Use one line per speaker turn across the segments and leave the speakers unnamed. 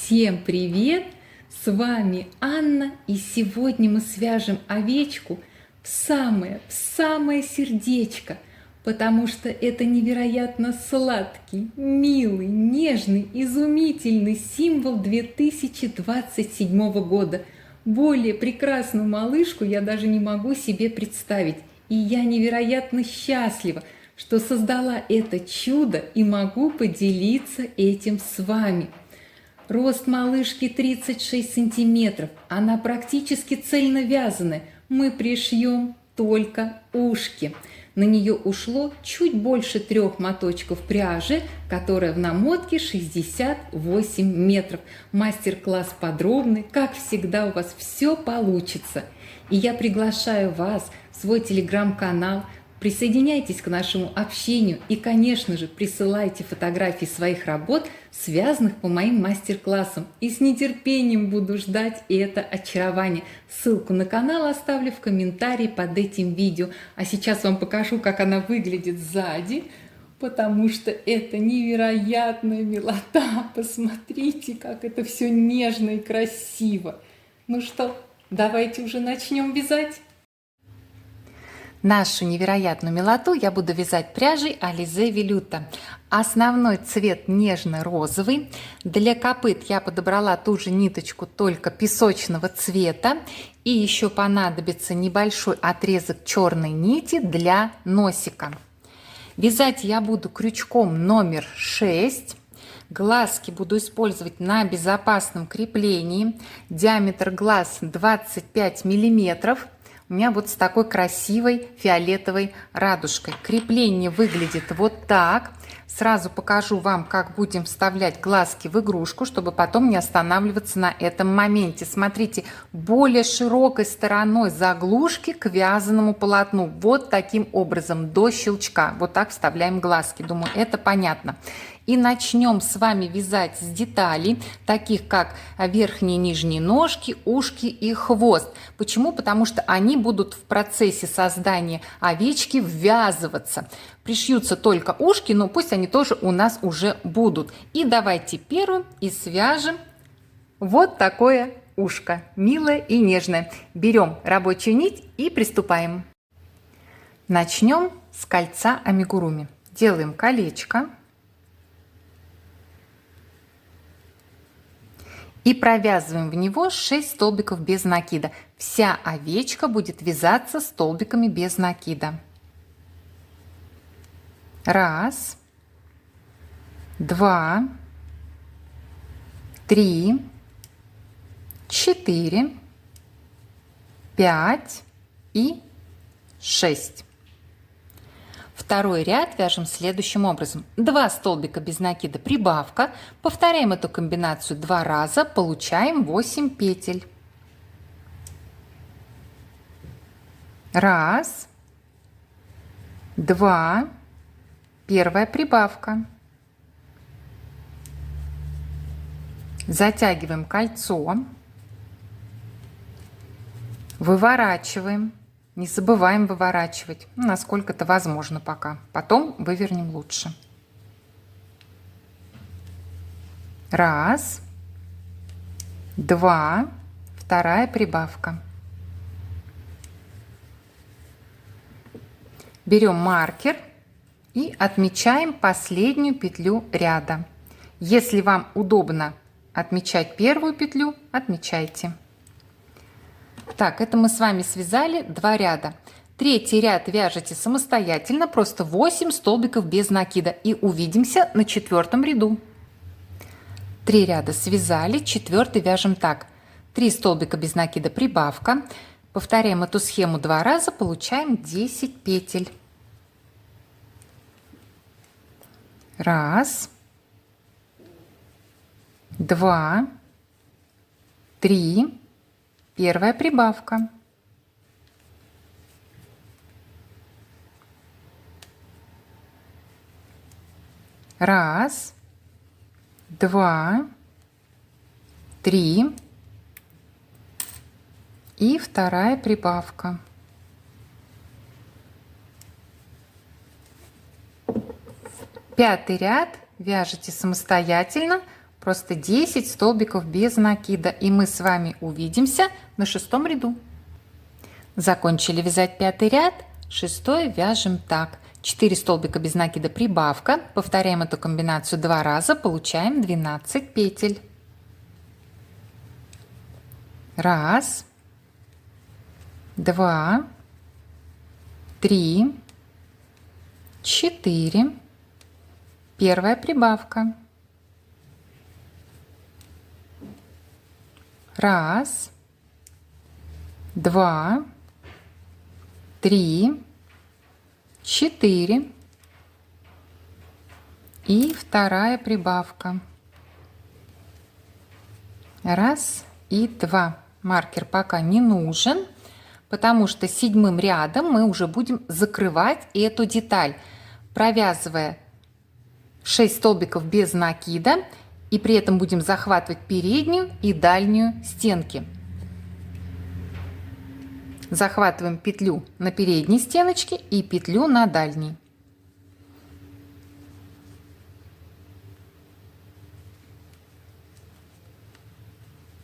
Всем привет! С вами Анна, и сегодня мы свяжем овечку в самое сердечко, потому что это невероятно сладкий, милый, нежный, изумительный символ 2027 года. Более прекрасную малышку я даже не могу себе представить, и я невероятно счастлива, что создала это чудо и могу поделиться этим с вами. Рост малышки 36 сантиметров, она практически цельновязанная, мы пришьем только ушки. На нее ушло чуть больше 3 моточков пряжи, которая в намотке 68 метров. Мастер-класс подробный, как всегда у вас все получится. И я приглашаю вас в свой телеграм-канал. Присоединяйтесь к нашему общению и, конечно же, присылайте фотографии своих работ, связанных по моим мастер-классам. И с нетерпением буду ждать это очарование. Ссылку на канал оставлю в комментарии под этим видео. А сейчас вам покажу, как она выглядит сзади, потому что это невероятная милота. Посмотрите, как это все нежно и красиво. Ну что, давайте уже начнем вязать.
Нашу невероятную милоту я буду вязать пряжей Alize Velluto. Основной цвет нежно-розовый. Для копыт я подобрала ту же ниточку, только песочного цвета. И еще понадобится небольшой отрезок черной нити для носика. Вязать я буду крючком номер 6. Глазки буду использовать на безопасном креплении. Диаметр глаз 25 миллиметров. У меня вот с такой красивой фиолетовой радужкой. Крепление выглядит вот так. Сразу покажу вам, как будем вставлять глазки в игрушку, чтобы потом не останавливаться на этом моменте. Смотрите, более широкой стороной заглушки к вязаному полотну. Вот таким образом, до щелчка. Вот так вставляем глазки. Думаю, это понятно. И начнем с вами вязать с деталей, таких как верхние и нижние ножки, ушки и хвост. Почему? Потому что они будут в процессе создания овечки ввязываться. Пришьются только ушки, но пусть они тоже у нас уже будут. И давайте первым и свяжем вот такое ушко, милое и нежное. Берем рабочую нить и приступаем. Начнем с кольца амигуруми. Делаем колечко. И провязываем в него 6 столбиков без накида. Вся овечка будет вязаться столбиками без накида. 1, 2, 3, 4, 5 и 6. Второй ряд вяжем следующим образом. 2 столбика без накида, прибавка. Повторяем эту комбинацию 2 раза, получаем 8 петель. 1, 2, первая прибавка. Затягиваем кольцо. Выворачиваем. Не забываем выворачивать, насколько это возможно пока. Потом вывернем лучше. 1, 2, вторая прибавка. Берем маркер и отмечаем последнюю петлю ряда. Если вам удобно отмечать первую петлю, отмечайте. Так, это мы с вами связали 2 ряда. Третий ряд вяжете самостоятельно, просто 8 столбиков без накида. И увидимся на 4 ряду. 3 ряда связали, 4 вяжем так. 3 столбика без накида, прибавка. Повторяем эту схему 2 раза, получаем 10 петель. 1, 2, 3. Первая прибавка. 1, 2, 3 и вторая прибавка. Пятый ряд вяжете самостоятельно, просто 10 столбиков без накида. И мы с вами увидимся на 6-м ряду. Закончили вязать 5-й ряд, 6-й вяжем так. 4 столбика без накида, прибавка. Повторяем эту комбинацию 2 раза, получаем 12 петель. 1, 2, 3, 4. Первая прибавка. 1, 2, 3, 4 и вторая прибавка. 1 и 2. Маркер пока не нужен, потому что 7-м рядом мы уже будем закрывать эту деталь, провязывая 6 столбиков без накида, и при этом будем захватывать переднюю и дальнюю стенки. Захватываем петлю на передней стеночке и петлю на дальней.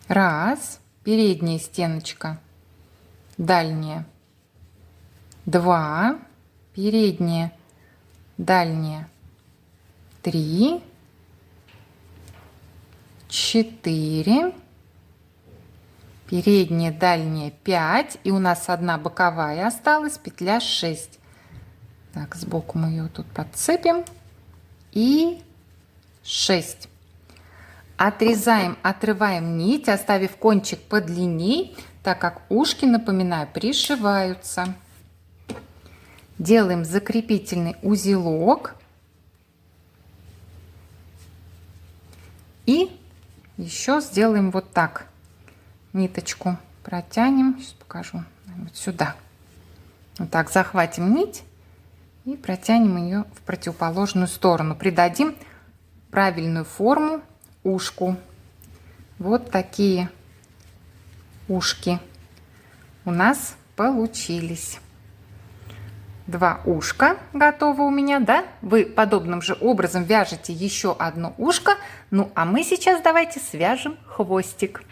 Раз, передняя стеночка, дальняя. 2, передняя, дальняя. 3, 4, передняя, дальняя. 5, и у нас одна боковая осталась, петля 6. Так, сбоку мы ее тут подцепим. И 6. Отрезаем, отрываем нить, оставив кончик подлинней, так как ушки, напоминаю, пришиваются. Делаем закрепительный узелок. И еще сделаем вот так. Ниточку протянем. Сейчас покажу. Вот сюда. Вот так захватим нить и протянем ее в противоположную сторону. Придадим правильную форму ушку. Вот такие ушки у нас получились. 2 ушка готово у меня, да? Вы подобным же образом вяжете еще одно ушко. Ну, а мы сейчас давайте свяжем хвостик.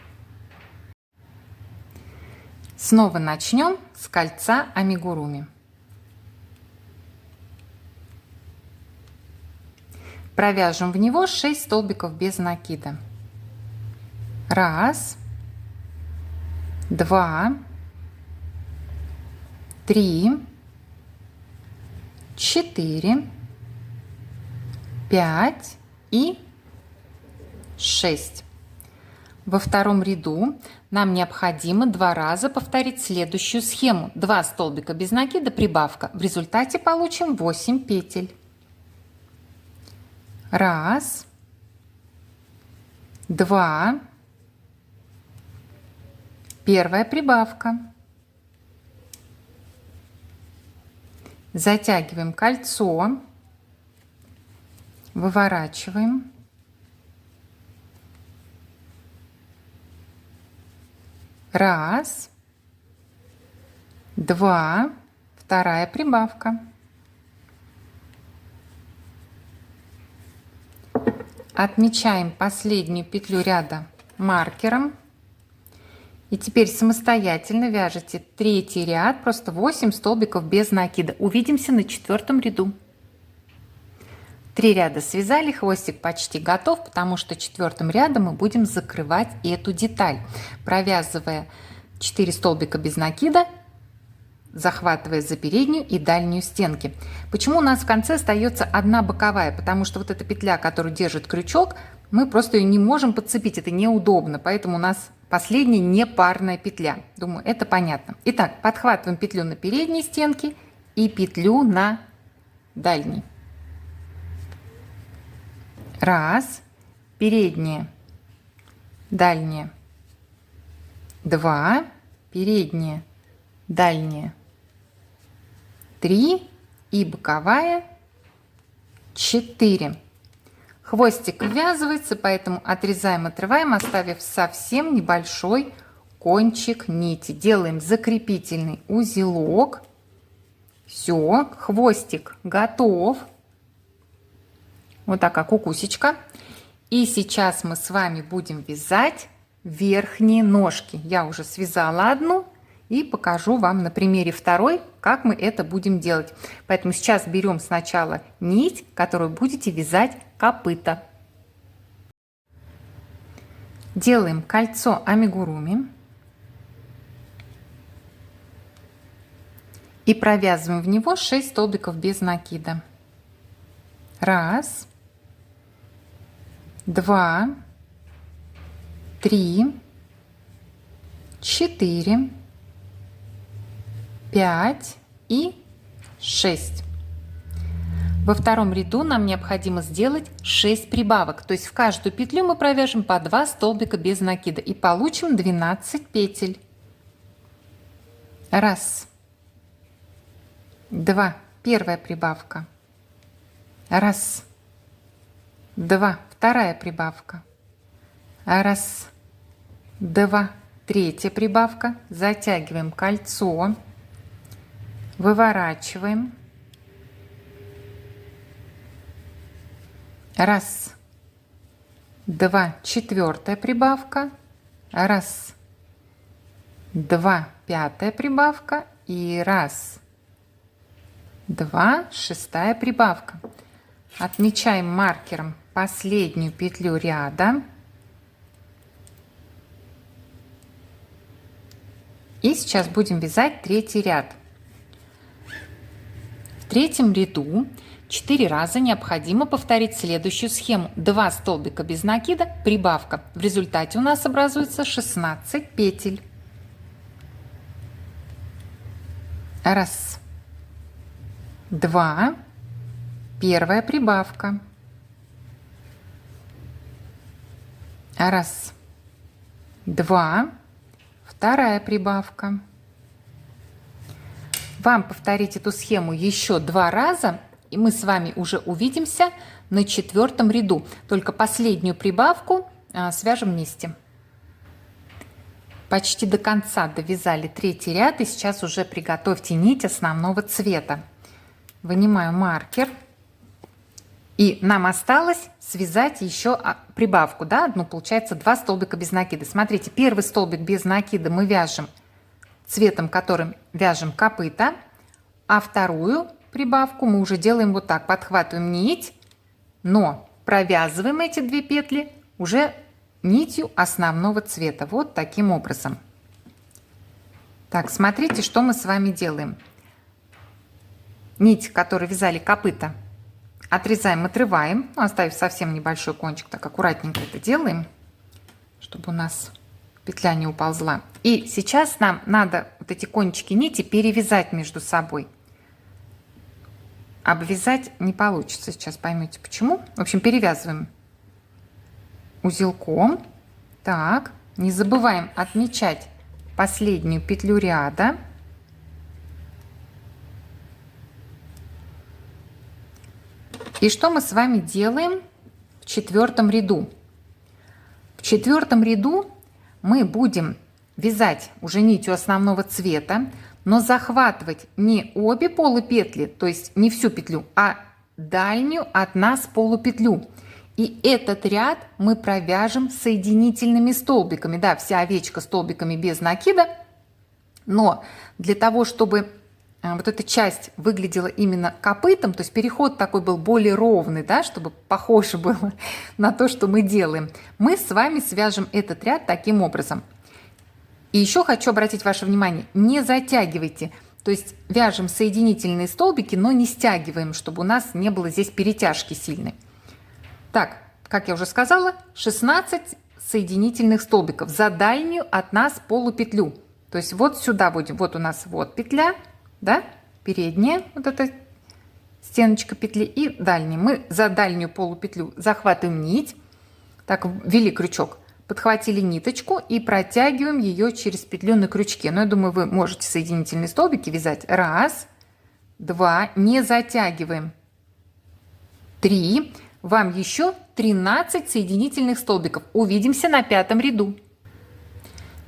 Снова начнем с кольца амигуруми. Провяжем в него 6 столбиков без накида. 1, 2, 3, 4, 5 и 6. Во втором ряду нам необходимо 2 раза повторить следующую схему. 2 столбика без накида, прибавка. В результате получим 8 петель. 1, 2, первая прибавка. Затягиваем кольцо, выворачиваем. 1, 2, вторая прибавка. Отмечаем последнюю петлю ряда маркером. И теперь самостоятельно вяжете 3-й ряд, просто 8 столбиков без накида. Увидимся на 4-м ряду. 3 ряда связали, хвостик почти готов, потому что 4-м рядом мы будем закрывать эту деталь, провязывая 4 столбика без накида, захватывая за переднюю и дальнюю стенки. Почему у нас в конце остается одна боковая? Потому что вот эта петля, которую держит крючок, мы просто ее не можем подцепить, это неудобно, поэтому у нас последняя непарная петля. Думаю, это понятно. Итак, подхватываем петлю на передней стенке и петлю на дальней. 1, передняя, дальняя. 2, передняя, дальняя. 3 и боковая. 4. Хвостик ввязывается, поэтому отрезаем, отрываем, оставив совсем небольшой кончик нити. Делаем закрепительный узелок. Все, хвостик готов. Вот такая кукусечка. И сейчас мы с вами будем вязать верхние ножки. Я уже связала одну и покажу вам на примере второй, как мы это будем делать. Поэтому сейчас берем сначала нить, которую будете вязать копыта. Делаем кольцо амигуруми и провязываем в него 6 столбиков без накида. 1, 2, 3, 4, 5 и 6. Во втором ряду нам необходимо сделать 6 прибавок, то есть в каждую петлю мы провяжем по 2 столбика без накида и получим 12 петель. 1, 2, первая прибавка. 1, 2, вторая прибавка. 1, 2, третья прибавка. Затягиваем кольцо, выворачиваем. 1, 2, четвертая прибавка. 1, 2, пятая прибавка. И 1, 2, шестая прибавка. Отмечаем маркером последнюю петлю ряда. И сейчас будем вязать третий ряд. В третьем ряду 4 раза необходимо повторить следующую схему. 2 столбика без накида, прибавка. В результате у нас образуется 16 петель. 1, 2, первая прибавка. 1, 2, вторая прибавка. Вам повторить эту схему еще 2 раза, и мы с вами уже увидимся на 4 ряду. Только последнюю прибавку свяжем вместе. Почти до конца довязали третий ряд, и сейчас уже приготовьте нить основного цвета. Вынимаю маркер. И нам осталось связать еще прибавку, да, одну, получается 2 столбика без накида. Смотрите, первый столбик без накида мы вяжем цветом, которым вяжем копыта, а вторую прибавку мы уже делаем вот так, подхватываем нить, но провязываем эти 2 петли уже нитью основного цвета, вот таким образом. Так, смотрите, что мы с вами делаем. Нить, которую вязали копыта, отрезаем, отрываем, оставив совсем небольшой кончик, так аккуратненько это делаем, чтобы у нас петля не уползла. И сейчас нам надо вот эти кончики нити перевязать между собой. Обвязать не получится, сейчас поймете почему. В общем, перевязываем узелком. Так, не забываем отмечать последнюю петлю ряда. И что мы с вами делаем в 4 ряду? В 4 ряду мы будем вязать уже нитью основного цвета, но захватывать не обе полупетли, то есть не всю петлю, а дальнюю от нас полупетлю. И этот ряд мы провяжем соединительными столбиками. Да, вся овечка столбиками без накида, но для того, чтобы вот эта часть выглядела именно копытом, то есть переход такой был более ровный, да, чтобы похоже было на то, что мы делаем, мы с вами свяжем этот ряд таким образом. И еще хочу обратить ваше внимание, не затягивайте, то есть вяжем соединительные столбики, но не стягиваем, чтобы у нас не было здесь перетяжки сильной. Так, как я уже сказала, 16 соединительных столбиков за дальнюю от нас полупетлю. То есть вот сюда будем, вот у нас вот петля, да, передняя, вот эта стеночка петли и дальняя. Мы за дальнюю полупетлю захватываем нить, так ввели крючок, подхватили ниточку и протягиваем ее через петлю на крючке. Но я думаю, вы можете соединительные столбики вязать. 1, 2, не затягиваем. 3, вам еще 13 соединительных столбиков. Увидимся на 5 ряду.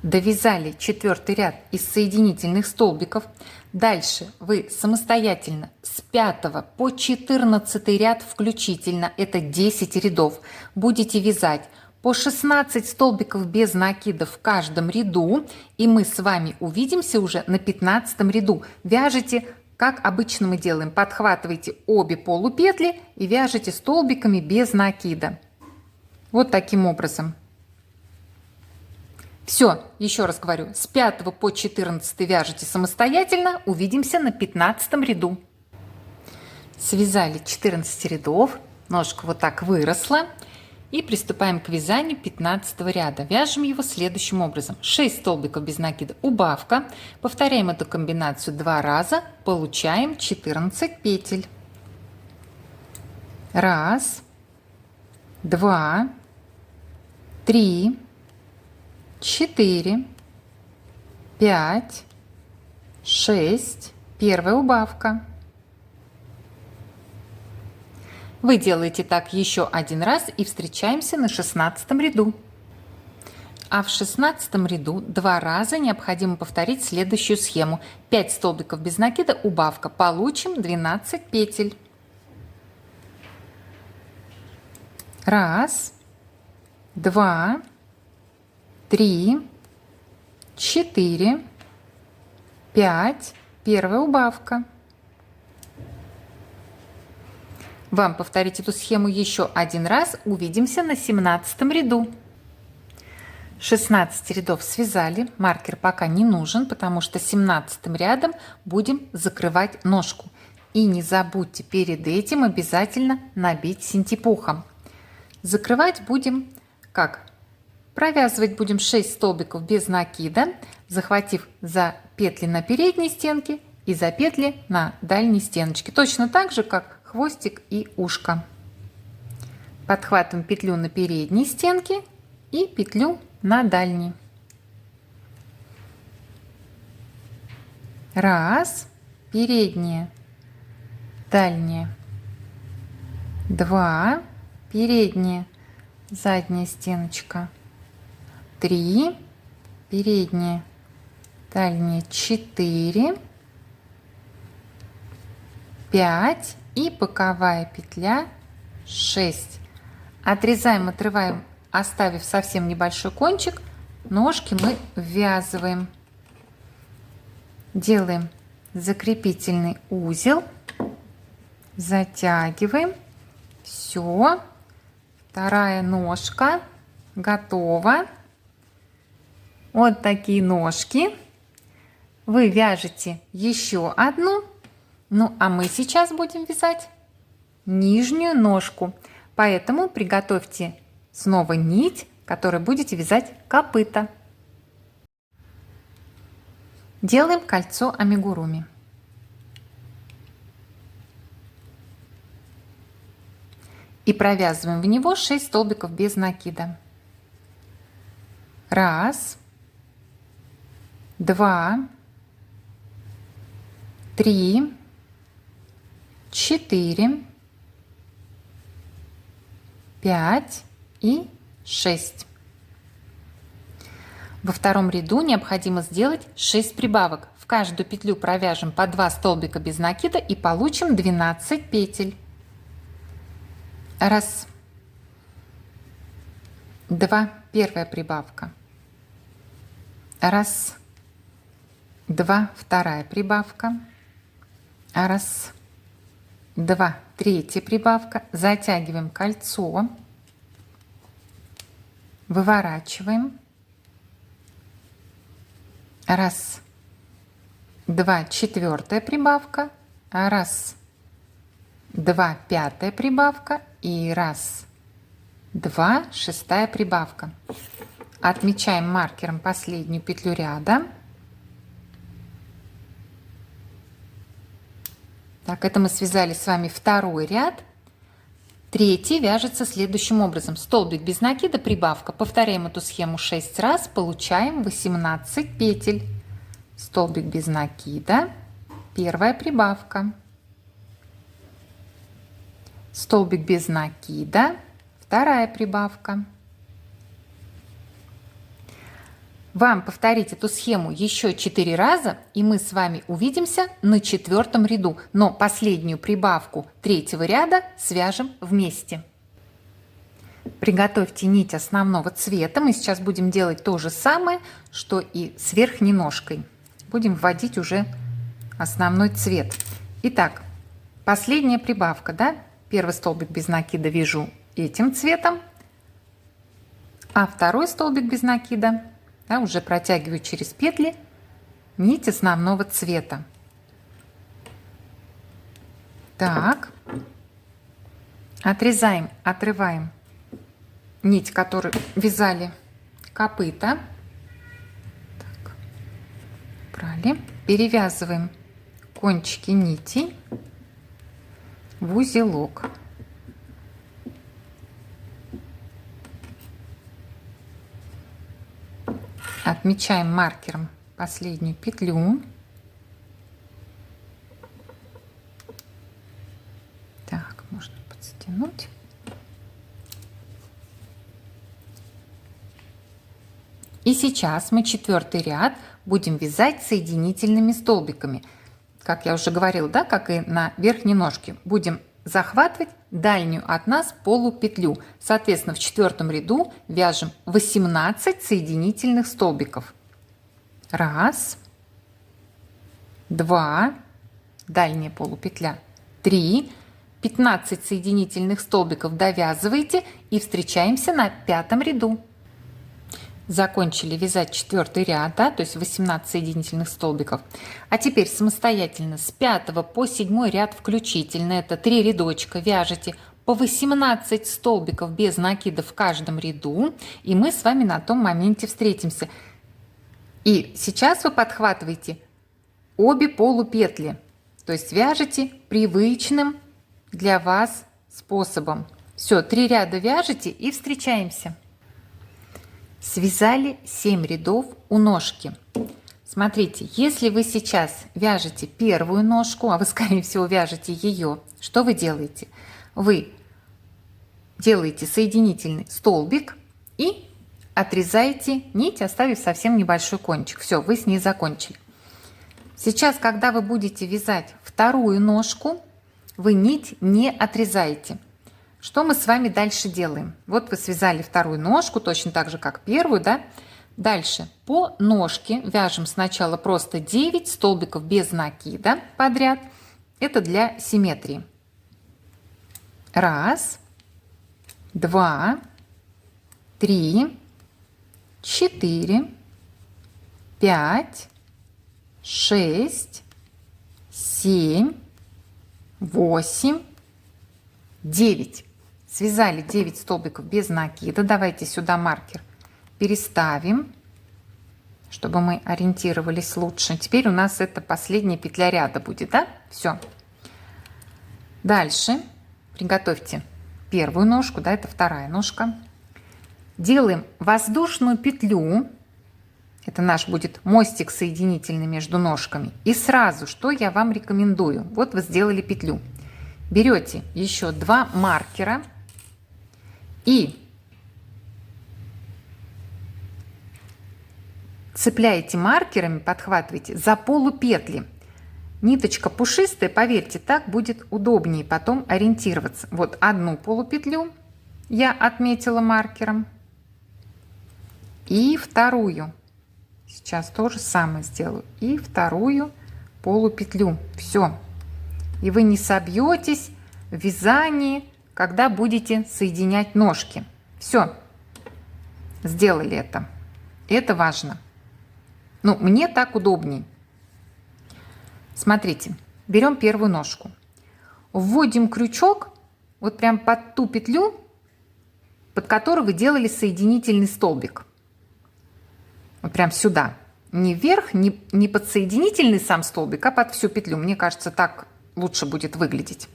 Довязали 4-й ряд из соединительных столбиков. Дальше вы самостоятельно с 5 по 14 ряд включительно, это 10 рядов, будете вязать по 16 столбиков без накида в каждом ряду, и мы с вами увидимся уже на 15 ряду. Вяжите, как обычно мы делаем, подхватываете обе полупетли и вяжете столбиками без накида. Вот таким образом. Все, еще раз говорю, с 5 по 14 вяжете самостоятельно, увидимся на 15 ряду. Связали 14 рядов, ножка вот так выросла. И приступаем к вязанию 15 ряда. Вяжем его следующим образом. 6 столбиков без накида, убавка. Повторяем эту комбинацию 2 раза, получаем 14 петель. 1, 2, 3, 4, 5, 6. Первая убавка. Вы делаете так еще один раз и встречаемся на 16 ряду. А в 16 ряду 2 раза необходимо повторить следующую схему. 5 столбиков без накида, убавка. Получим 12 петель. 1, 2, 3, 4, 5. Первая убавка. Вам повторить эту схему еще один раз. Увидимся на 17 ряду. 16 рядов связали. Маркер пока не нужен, потому что 17 рядом будем закрывать ножку. И не забудьте перед этим обязательно набить синтепухом. Закрывать будем как? Провязывать будем 6 столбиков без накида, захватив за петли на передней стенке и за петли на дальней стеночке. Точно так же, как хвостик и ушко. Подхватываем петлю на передней стенке и петлю на дальней. 1, передняя, дальняя. 2, передняя, задняя стеночка. 3, передняя, дальняя. 4, 5 и боковая петля 6. Отрезаем, отрываем, оставив совсем небольшой кончик, ножки мы ввязываем. Делаем закрепительный узел, затягиваем. Все, вторая ножка готова. Вот такие ножки. Вы вяжете еще одну. Ну, а мы сейчас будем вязать нижнюю ножку. Поэтому приготовьте снова нить, которой будете вязать копыта. Делаем кольцо амигуруми. И провязываем в него 6 столбиков без накида. 1, 2, 3, 4, 5 и 6. Во втором ряду необходимо сделать 6 прибавок. В каждую петлю провяжем по 2 столбика без накида и получим 12 петель. 1, 2, первая прибавка. 1, 2, вторая прибавка. 1, 2, третья прибавка. Затягиваем кольцо, выворачиваем. 1, 2, четвертая прибавка. 1, 2, пятая прибавка. И 1, 2, шестая прибавка. Отмечаем маркером последнюю петлю ряда. Так, это мы связали с вами второй ряд. Третий вяжется следующим образом. Столбик без накида, прибавка. Повторяем эту схему 6 раз, получаем 18 петель. Столбик без накида, первая прибавка. Столбик без накида, вторая прибавка. вам повторить эту схему еще 4 раза, и мы с вами увидимся на 4-м ряду. Но последнюю прибавку 3-го ряда свяжем вместе. Приготовьте нить основного цвета. Мы сейчас будем делать то же самое, что и с верхней ножкой. Будем вводить уже основной цвет. Итак, последняя прибавка, да? Первый столбик без накида вяжу этим цветом, а второй столбик без накида, да, уже протягиваю через петли нить основного цвета. Так, отрезаем, отрываем нить, которую вязали копыта. Так, брали, перевязываем кончики нитей в узелок. Отмечаем маркером последнюю петлю. Так, можно подстегнуть. И сейчас мы 4-й ряд будем вязать соединительными столбиками. Как я уже говорила, да, как и на верхней ножке. Будем захватывать дальнюю от нас полупетлю. Соответственно, в 4-м ряду вяжем 18 соединительных столбиков. 1, 2, дальняя полупетля, 3, 15 соединительных столбиков довязываете и встречаемся на 5-м ряду. Закончили вязать 4-й ряд, да, то есть 18 соединительных столбиков. А теперь самостоятельно с 5 по 7 ряд включительно, это 3 рядочка, вяжете по 18 столбиков без накида в каждом ряду, и мы с вами на том моменте встретимся. И сейчас вы подхватываете обе полупетли, то есть вяжете привычным для вас способом. Все, 3 ряда вяжете и встречаемся. Связали 7 рядов у ножки. Смотрите, если вы сейчас вяжете первую ножку, а вы, скорее всего, вяжете ее, что вы делаете? Вы делаете соединительный столбик и отрезаете нить, оставив совсем небольшой кончик. Все, вы с ней закончили. Сейчас, когда вы будете вязать вторую ножку, вы нить не отрезаете. Что мы с вами дальше делаем? Вот вы связали вторую ножку, точно так же, как первую, да? Дальше по ножке вяжем сначала просто 9 столбиков без накида подряд. Это для симметрии. 1, 2, 3, 4, 5, 6, 7, 8, 9. Связали 9 столбиков без накида. Давайте сюда маркер переставим, чтобы мы ориентировались лучше. Теперь у нас это последняя петля ряда будет, да? Все. Дальше приготовьте первую ножку, да, это вторая ножка. Делаем воздушную петлю. Это наш будет мостик соединительный между ножками. И сразу, что я вам рекомендую. Вот вы сделали петлю. Берете еще 2 маркера и цепляете маркерами, подхватываете за полупетли. Ниточка пушистая, поверьте, так будет удобнее потом ориентироваться. Вот одну полупетлю я отметила маркером и вторую. Сейчас то же самое сделаю. И вторую полупетлю. Все. И вы не собьетесь в вязании, когда будете соединять ножки. Все, сделали это. Это важно. Ну, мне так удобней. Смотрите, берем первую ножку. Вводим крючок вот прям под ту петлю, под которую вы делали соединительный столбик. Вот прям сюда. Не вверх, не под соединительный сам столбик, а под всю петлю. Мне кажется, так лучше будет выглядеть.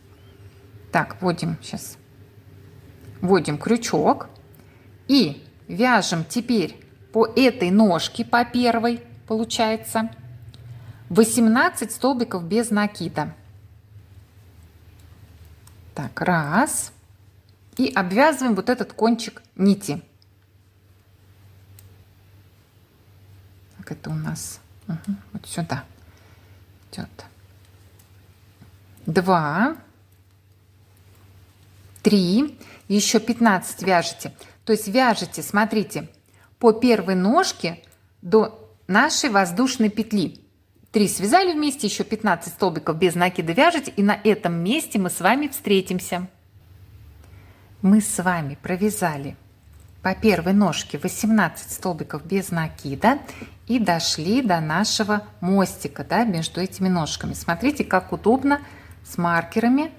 Так, вводим сейчас. Вводим крючок и вяжем теперь по этой ножке, по первой, получается, 18 столбиков без накида. Так, раз. И обвязываем вот этот кончик нити. сюда идет. 2, 3, еще 15 вяжете. То есть вяжете, смотрите, по первой ножке до нашей воздушной петли. 3 связали вместе, еще 15 столбиков без накида вяжете, и на этом месте мы с вами встретимся. Мы с вами провязали по первой ножке 18 столбиков без накида и дошли до нашего мостика, да, между этими ножками. Смотрите, как удобно с маркерами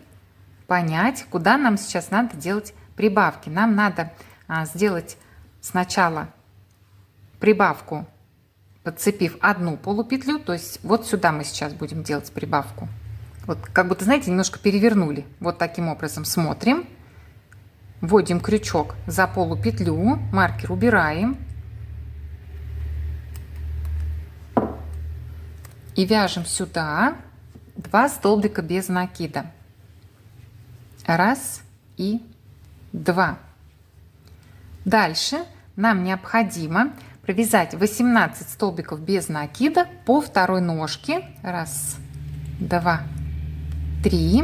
понять, куда нам сейчас надо делать прибавки. Нам надо сделать сначала прибавку, подцепив одну полупетлю, то есть вот сюда мы сейчас будем делать прибавку. Вот как будто, знаете, немножко перевернули. Вот таким образом смотрим. Вводим крючок за полупетлю, маркер убираем. И вяжем сюда 2 столбика без накида. 1 и 2. Дальше нам необходимо провязать 18 столбиков без накида по второй ножке. 1, 2, 3,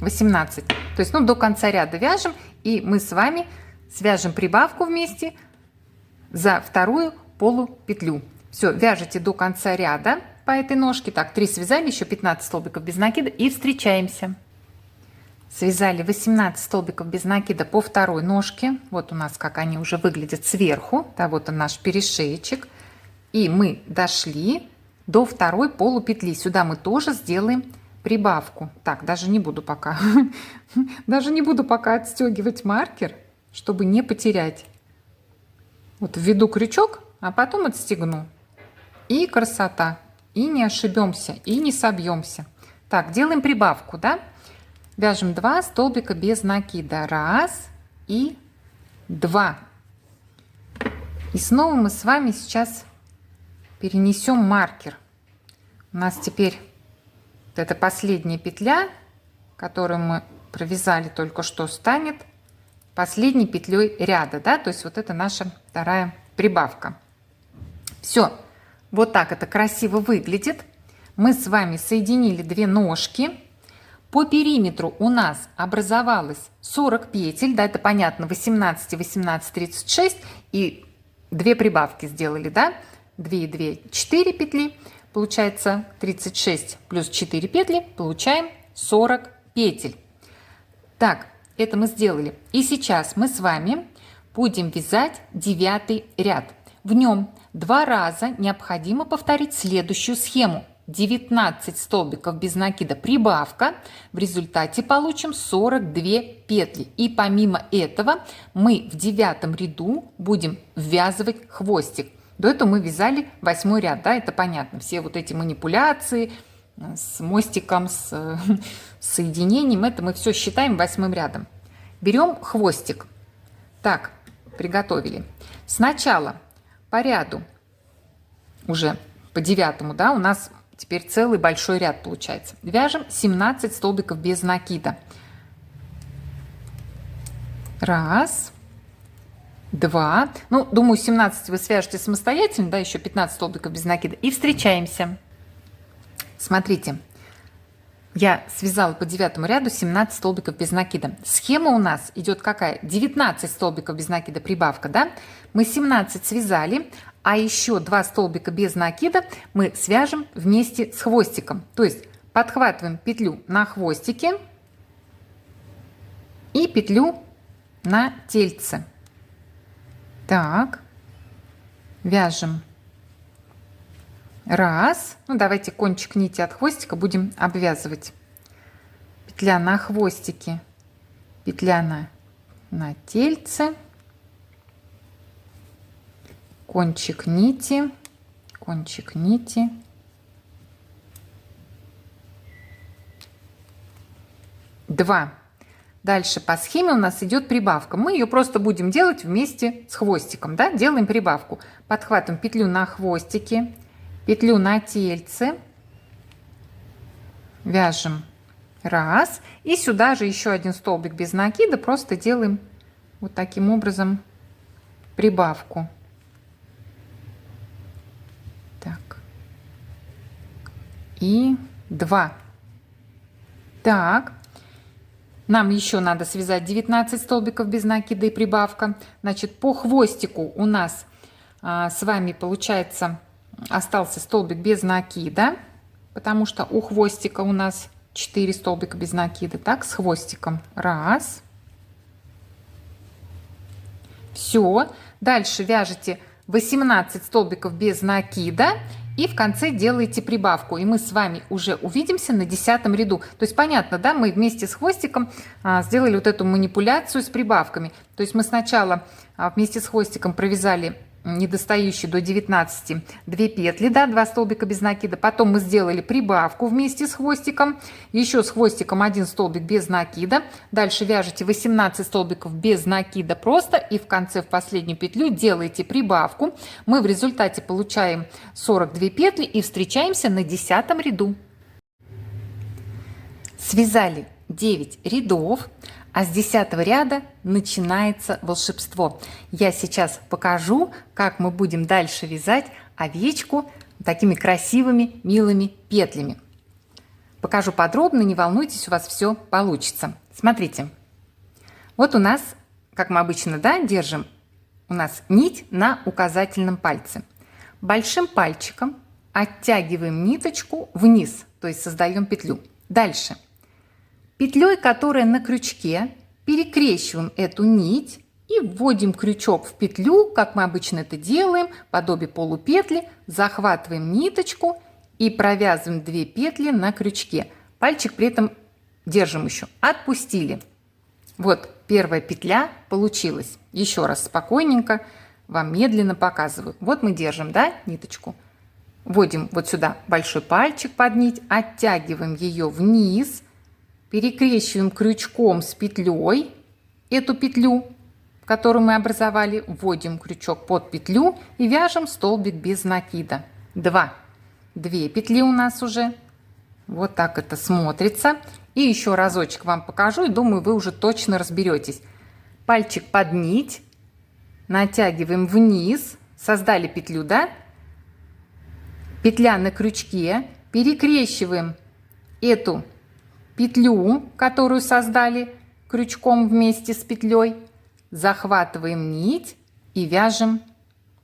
18. То есть, до конца ряда вяжем, и мы с вами свяжем прибавку вместе за вторую полупетлю. Все, вяжете до конца ряда по этой ножке. Так, 3 связали, еще 15 столбиков без накида и встречаемся. Связали 18 столбиков без накида по второй ножке. Вот у нас как они уже выглядят сверху. Да, вот он наш перешеечек. И мы дошли до второй полупетли. Сюда мы тоже сделаем прибавку. Так, даже не буду пока. Даже не буду пока отстегивать маркер, чтобы не потерять. Вот введу крючок, а потом отстегну. И красота. И не ошибемся, и не собьемся. Так, делаем прибавку, да? Вяжем 2 столбика без накида. 1 и 2. И снова мы с вами сейчас перенесем маркер. У нас теперь вот эта последняя петля, которую мы провязали только что, станет последней петлей ряда, да? То есть вот это наша вторая прибавка. Все, вот так это красиво выглядит. Мы с вами соединили 2 ножки. По периметру у нас образовалось 40 петель, да, это понятно, 18 и 18, 36, и 2 прибавки сделали, да, 2 и 2, 4 петли, получается 36 плюс 4 петли, получаем 40 петель. Так, это мы сделали. И сейчас мы с вами будем вязать 9 ряд. В нем 2 раза необходимо повторить следующую схему. 19 столбиков без накида прибавка, в результате получим 42 петли. И помимо этого мы в 9 ряду будем ввязывать хвостик. До этого мы вязали 8 ряд, да, это понятно. Все вот эти манипуляции с мостиком, с соединением, это мы все считаем 8 рядом. Берем хвостик. Так, приготовили. Сначала по ряду, уже по 9, да, у нас теперь целый большой ряд получается. Вяжем 17 столбиков без накида. 1, 2. Ну, думаю, 17 вы свяжете самостоятельно, да, еще 15 столбиков без накида. И встречаемся. Смотрите, я связала по 9 ряду 17 столбиков без накида. Схема у нас идет какая? 19 столбиков без накида прибавка, да? Мы 17 связали, а еще 2 столбика без накида мы свяжем вместе с хвостиком. То есть подхватываем петлю на хвостике и петлю на тельце. Так, вяжем 1. Ну, давайте кончик нити от хвостика будем обвязывать. Петля на хвостике, петля на тельце. Кончик нити, кончик нити. Два. Дальше по схеме у нас идет прибавка. Мы ее просто будем делать вместе с хвостиком, да? Делаем прибавку. Подхватываем петлю на хвостике, петлю на тельце. Вяжем 1. И сюда же еще 1 столбик без накида. Просто делаем вот таким образом прибавку. Так. и 2. Так, нам еще надо связать 19 столбиков без накида и прибавка. Значит, по хвостику у нас с вами получается остался столбик без накида, потому что у хвостика у нас 4 столбика без накида. Так, с хвостиком 1. Все. Дальше вяжете 18 столбиков без накида и в конце делаете прибавку. И мы с вами уже увидимся на 10 ряду. То есть понятно, да, мы вместе с хвостиком сделали вот эту манипуляцию с прибавками. То есть мы сначала вместе с хвостиком провязали недостающие до 19 2 петли, да, 2 столбика без накида. Потом мы сделали прибавку вместе с хвостиком, еще с хвостиком 1 столбик без накида. Дальше вяжете 18 столбиков без накида просто и в конце, в последнюю петлю делаете прибавку. Мы в результате получаем 42 петли и встречаемся на 10 ряду. Связали 9 рядов. А с 10 ряда начинается волшебство. Я сейчас покажу, как мы будем дальше вязать овечку такими красивыми, милыми петлями. Покажу подробно, не волнуйтесь, у вас все получится. Смотрите, вот у нас, как мы обычно, да, держим, у нас нить на указательном пальце. Большим пальчиком оттягиваем ниточку вниз, то есть создаем петлю. Дальше. Петлей, которая на крючке, перекрещиваем эту нить и вводим крючок в петлю, как мы обычно это делаем, подобие полупетли, захватываем ниточку и провязываем 2 петли на крючке. Пальчик при этом держим еще. Отпустили. Вот первая петля получилась. Еще раз спокойненько вам медленно показываю. Вот мы держим, да, ниточку. Вводим вот сюда большой пальчик под нить, оттягиваем ее вниз, перекрещиваем крючком с петлей эту петлю, которую мы образовали, вводим крючок под петлю и вяжем столбик без накида. 2 петли у нас уже. Вот так это смотрится. И еще разочек вам покажу, и думаю, вы уже точно разберетесь. Пальчик под нить, натягиваем вниз, создали петлю, да? Петля на крючке, перекрещиваем эту петлю, которую создали крючком вместе с петлей, захватываем нить и вяжем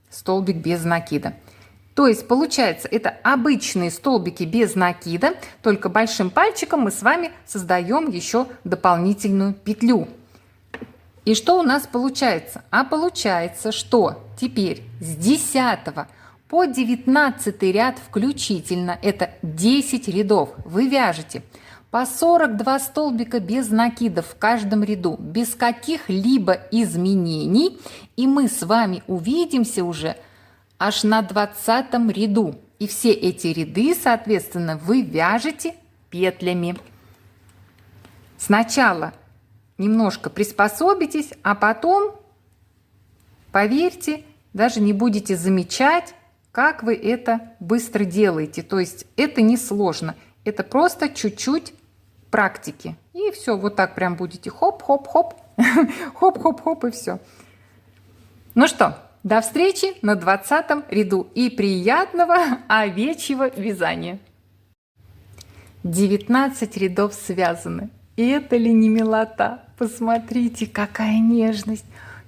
столбик без накида. То есть получается, это обычные столбики без накида, только большим пальчиком мы с вами создаем еще дополнительную петлю. И что у нас получается? А получается, что теперь с 10 по 19 ряд включительно, это 10 рядов, вы вяжете по 42 столбика без накидов в каждом ряду, без каких-либо изменений. И мы с вами увидимся уже аж на 20 ряду. И все эти ряды, соответственно, вы вяжете петлями. Сначала немножко приспособитесь, а потом, поверьте, даже не будете замечать, как вы это быстро делаете. То есть это не сложно. Это просто чуть-чуть практики. И все, вот так прям будете хоп-хоп-хоп, хоп-хоп-хоп и все. Ну что, до встречи на 20 ряду и приятного овечьего вязания. 19 рядов связаны. И это ли не милота? Посмотрите, какая нежность.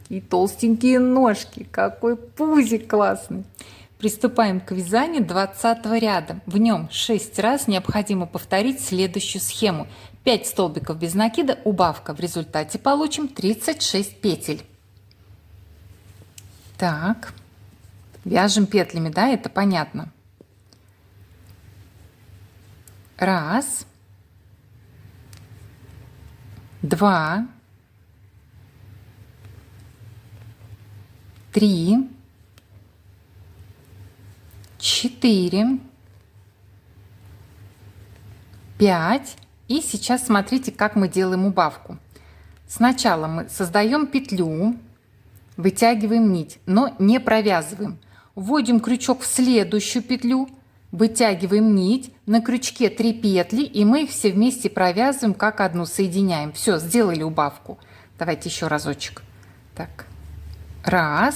И толстенькие ножки, какой пузик классный. Приступаем к вязанию 20 ряда. В нем 6 раз необходимо повторить следующую схему. 5 столбиков без накида, убавка. В результате получим 36 петель. Так, вяжем петлями, да, это понятно. 1, 2, 3, 4, 5. И сейчас смотрите, как мы делаем убавку. Сначала мы создаем петлю, вытягиваем нить, но не провязываем. Вводим крючок в следующую петлю, вытягиваем нить, на крючке 3 петли, и мы их все вместе провязываем как одну, соединяем. Все, сделали убавку. Давайте еще разочек. Так, 1,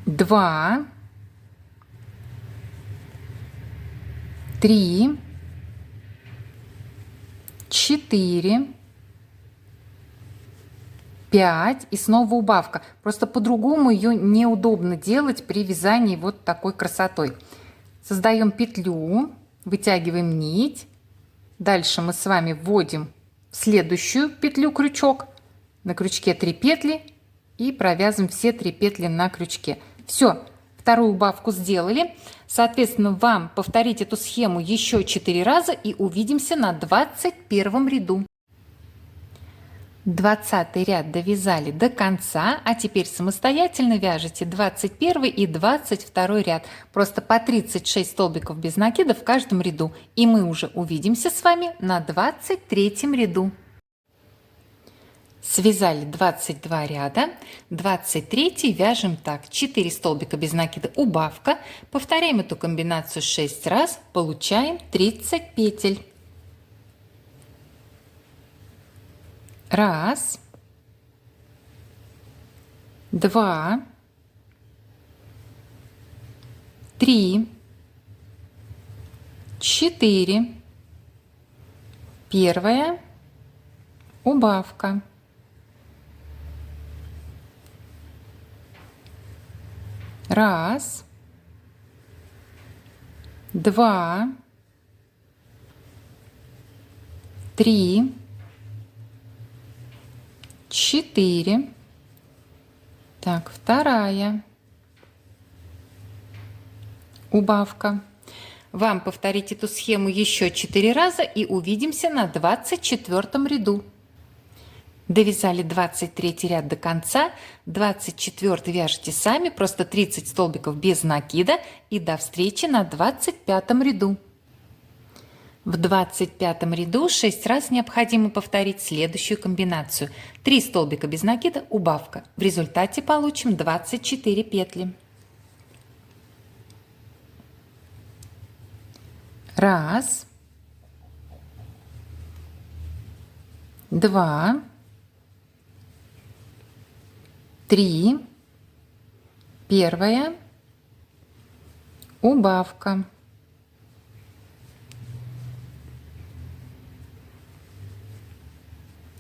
2, 3, 4, 5 и снова убавка. Просто по-другому ее неудобно делать при вязании вот такой красотой. Создаем петлю, вытягиваем нить. Дальше мы с вами вводим в следующую петлю крючок. На крючке 3 петли и провязываем все 3 петли на крючке. Все, вторую убавку сделали. Соответственно, вам повторить эту схему еще 4 раза и увидимся на 21 ряду. 20 ряд довязали до конца, а теперь самостоятельно вяжете 21 и 22 ряд. Просто по 36 столбиков без накида в каждом ряду. И мы уже увидимся с вами на 23 ряду. Связали 22 ряда, 23 вяжем так: 4 столбика без накида, убавка. Повторяем эту комбинацию 6 раз, получаем 30 петель. Раз, два, три, 4. Первая убавка. Раз, два, три, 4. Так, вторая убавка. Вам повторить эту схему еще 4 раза и увидимся на 24 ряду. Довязали 23 ряд до конца, 24 вяжете сами, просто 30 столбиков без накида, и до встречи на 25 ряду. В 25 ряду 6 раз необходимо повторить следующую комбинацию: 3 столбика без накида, убавка. В результате получим 24 петли. Раз, два, три. Первая убавка.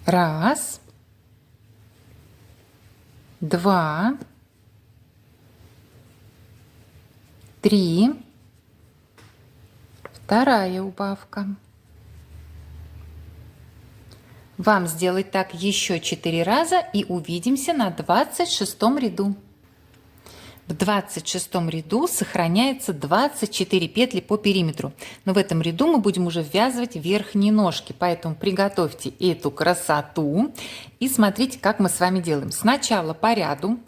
Раз, два, три. Вторая убавка. Вам сделать так еще 4 раза и увидимся на 26 ряду. В 26 ряду сохраняется 24 петли по периметру. Но в этом ряду мы будем уже ввязывать верхние ножки. Поэтому приготовьте эту красоту и смотрите, как мы с вами делаем. Сначала по ряду,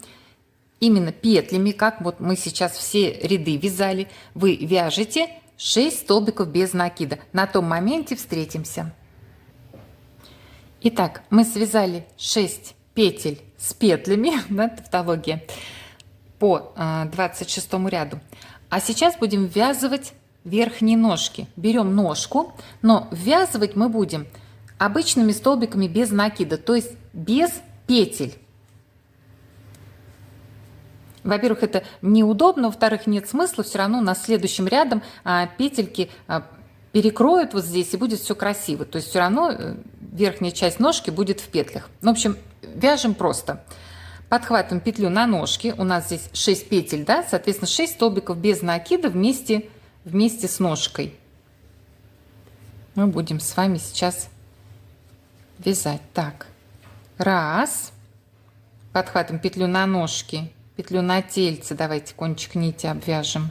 именно петлями, как вот мы сейчас все ряды вязали, вы вяжете 6 столбиков без накида. На том моменте встретимся. Итак, мы связали 6 петель с петлями, да, тавтология, по 26 ряду. А сейчас будем ввязывать верхние ножки. Берем ножку, но ввязывать мы будем обычными столбиками без накида, то есть без петель. Во-первых, это неудобно, во-вторых, нет смысла, все равно на следующем рядом петельки перекроют вот здесь и будет все красиво. То есть все равно верхняя часть ножки будет в петлях. В общем, вяжем просто. Подхватываем петлю на ножке. У нас здесь 6 петель, да? Соответственно, 6 столбиков без накида вместе с ножкой. Мы будем с вами сейчас вязать. Так, раз. Подхватываем петлю на ножке, петлю на тельце. Давайте кончик нити обвяжем.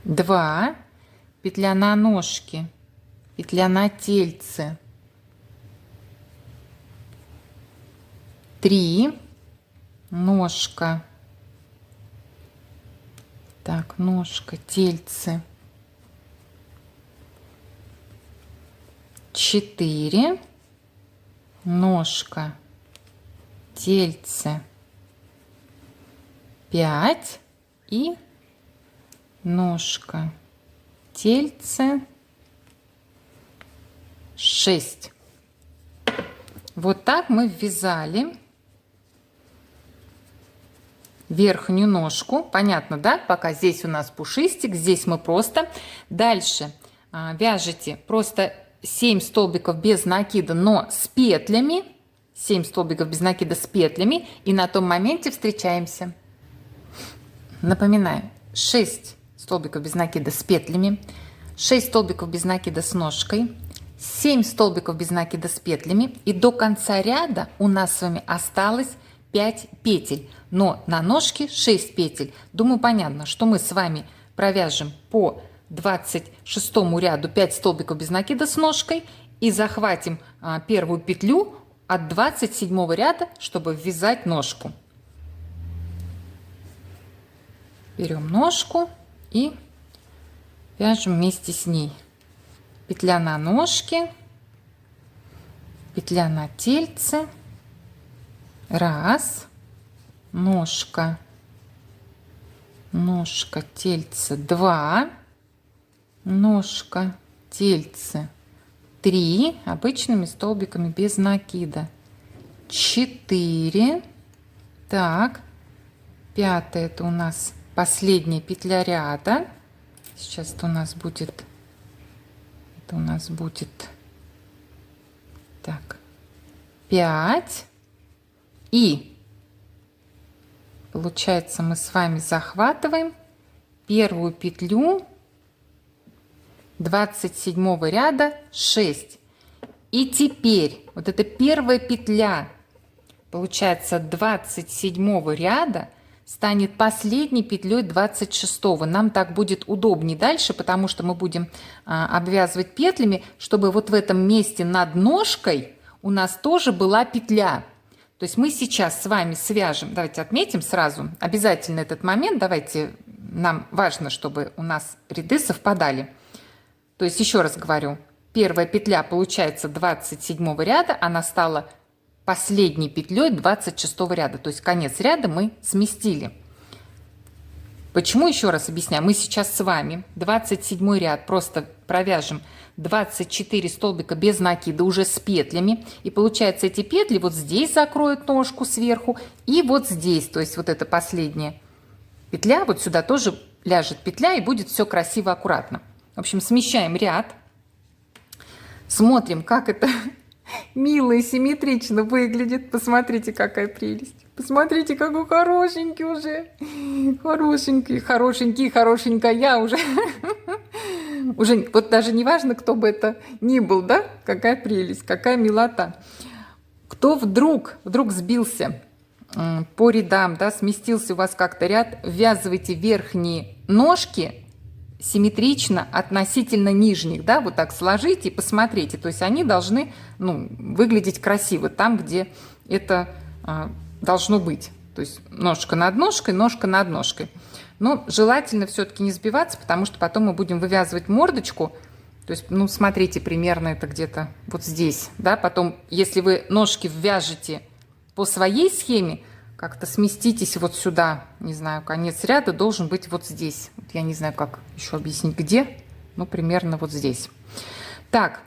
2. Петля на ножке, петля на тельце. 3. Ножка. Так, ножка, тельце. 4. Ножка, тельце. 5. И ножка, тельце. 6. Вот так мы ввязали верхнюю ножку. Понятно, да? Пока здесь у нас пушистик, здесь мы просто. Дальше вяжете просто 7 столбиков без накида, но с петлями. 7 столбиков без накида с петлями. И на том моменте встречаемся. Напоминаю, 6 столбиков без накида с петлями, 6 столбиков без накида с ножкой, 7 столбиков без накида с петлями. И до конца ряда у нас с вами осталось 5 петель, но на ножке 6 петель. Думаю, понятно, что мы с вами провяжем по 26 ряду 5 столбиков без накида с ножкой и захватим первую петлю от 27 ряда, чтобы ввязать ножку. Берем ножку и вяжем вместе с ней. Петля на ножке, петля на тельце, раз, ножка, ножка, тельце, 2, ножка, тельце, 3, обычными столбиками без накида, 4, так, 5 это у нас последняя петля ряда. Сейчас это у нас будет, так, 5. И получается, мы с вами захватываем первую петлю 27 ряда 6. И теперь вот эта первая петля, получается, 27 ряда станет последней петлей 26. Нам так будет удобнее дальше, потому что мы будем обвязывать петлями, чтобы вот в этом месте над ножкой у нас тоже была петля. То есть мы сейчас с вами свяжем, давайте отметим сразу обязательно этот момент, давайте, нам важно, чтобы у нас ряды совпадали. То есть еще раз говорю, первая петля получается 27 ряда, она стала последней петлей 26 ряда, то есть конец ряда мы сместили. Почему, еще раз объясняю, мы сейчас с вами 27 ряд просто провяжем 24 столбика без накида уже с петлями, и получается эти петли вот здесь закроют ножку сверху и вот здесь, то есть вот эта последняя петля, вот сюда тоже ляжет петля и будет все красиво, аккуратно. В общем, смещаем ряд, смотрим, как это мило и симметрично выглядит. Посмотрите, какая прелесть. Посмотрите, какой хорошенький уже. Хорошенький, хорошенький, хорошенькая уже. Уже вот даже не важно, кто бы это ни был, да? Какая прелесть, какая милота. Кто вдруг сбился по рядам, да, сместился у вас как-то ряд, ввязывайте верхние ножки симметрично относительно нижних, да, вот так сложите и посмотрите, то есть они должны, ну, выглядеть красиво там, где это должно быть, то есть ножка над ножкой, ножка над ножкой. Но желательно все-таки не сбиваться, потому что потом мы будем вывязывать мордочку, то есть, ну, смотрите, примерно это где-то вот здесь, да, потом, если вы ножки ввяжете по своей схеме, как-то сместитесь вот сюда, не знаю, конец ряда должен быть вот здесь. Вот я не знаю, как еще объяснить, где, но примерно вот здесь. Так,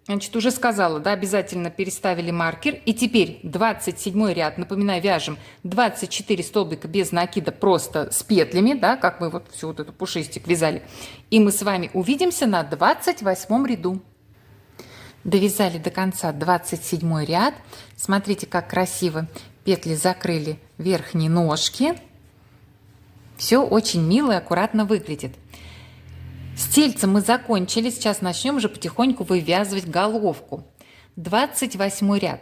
значит, уже сказала, да, обязательно переставили маркер. И теперь 27 ряд, напоминаю, вяжем 24 столбика без накида просто с петлями, да, как мы вот всю вот эту пушистик вязали. И мы с вами увидимся на 28 ряду. Довязали до конца 27 ряд. Смотрите, как красиво петли закрыли верхние ножки. Все очень мило и аккуратно выглядит. С тельцем мы закончили. Сейчас начнем уже потихоньку вывязывать головку. 28 ряд.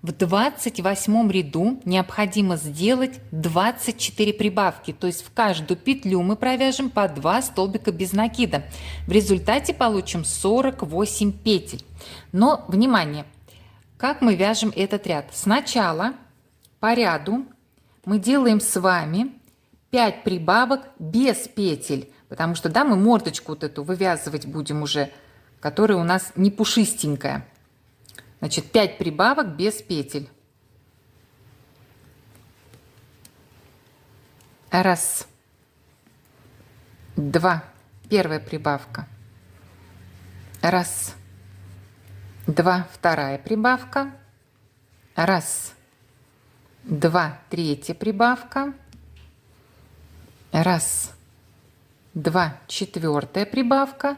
В 28 ряду необходимо сделать 24 прибавки, то есть в каждую петлю мы провяжем по 2 столбика без накида. В результате получим 48 петель. Но, внимание, как мы вяжем этот ряд? Сначала по ряду мы делаем с вами 5 прибавок без петель, потому что, да, мы мордочку вот эту вывязывать будем уже, которая у нас не пушистенькая. Значит, 5 прибавок без петель. Раз, два, первая прибавка. Раз, два, вторая прибавка. Раз, два, третья прибавка. Раз, два, четвертая прибавка.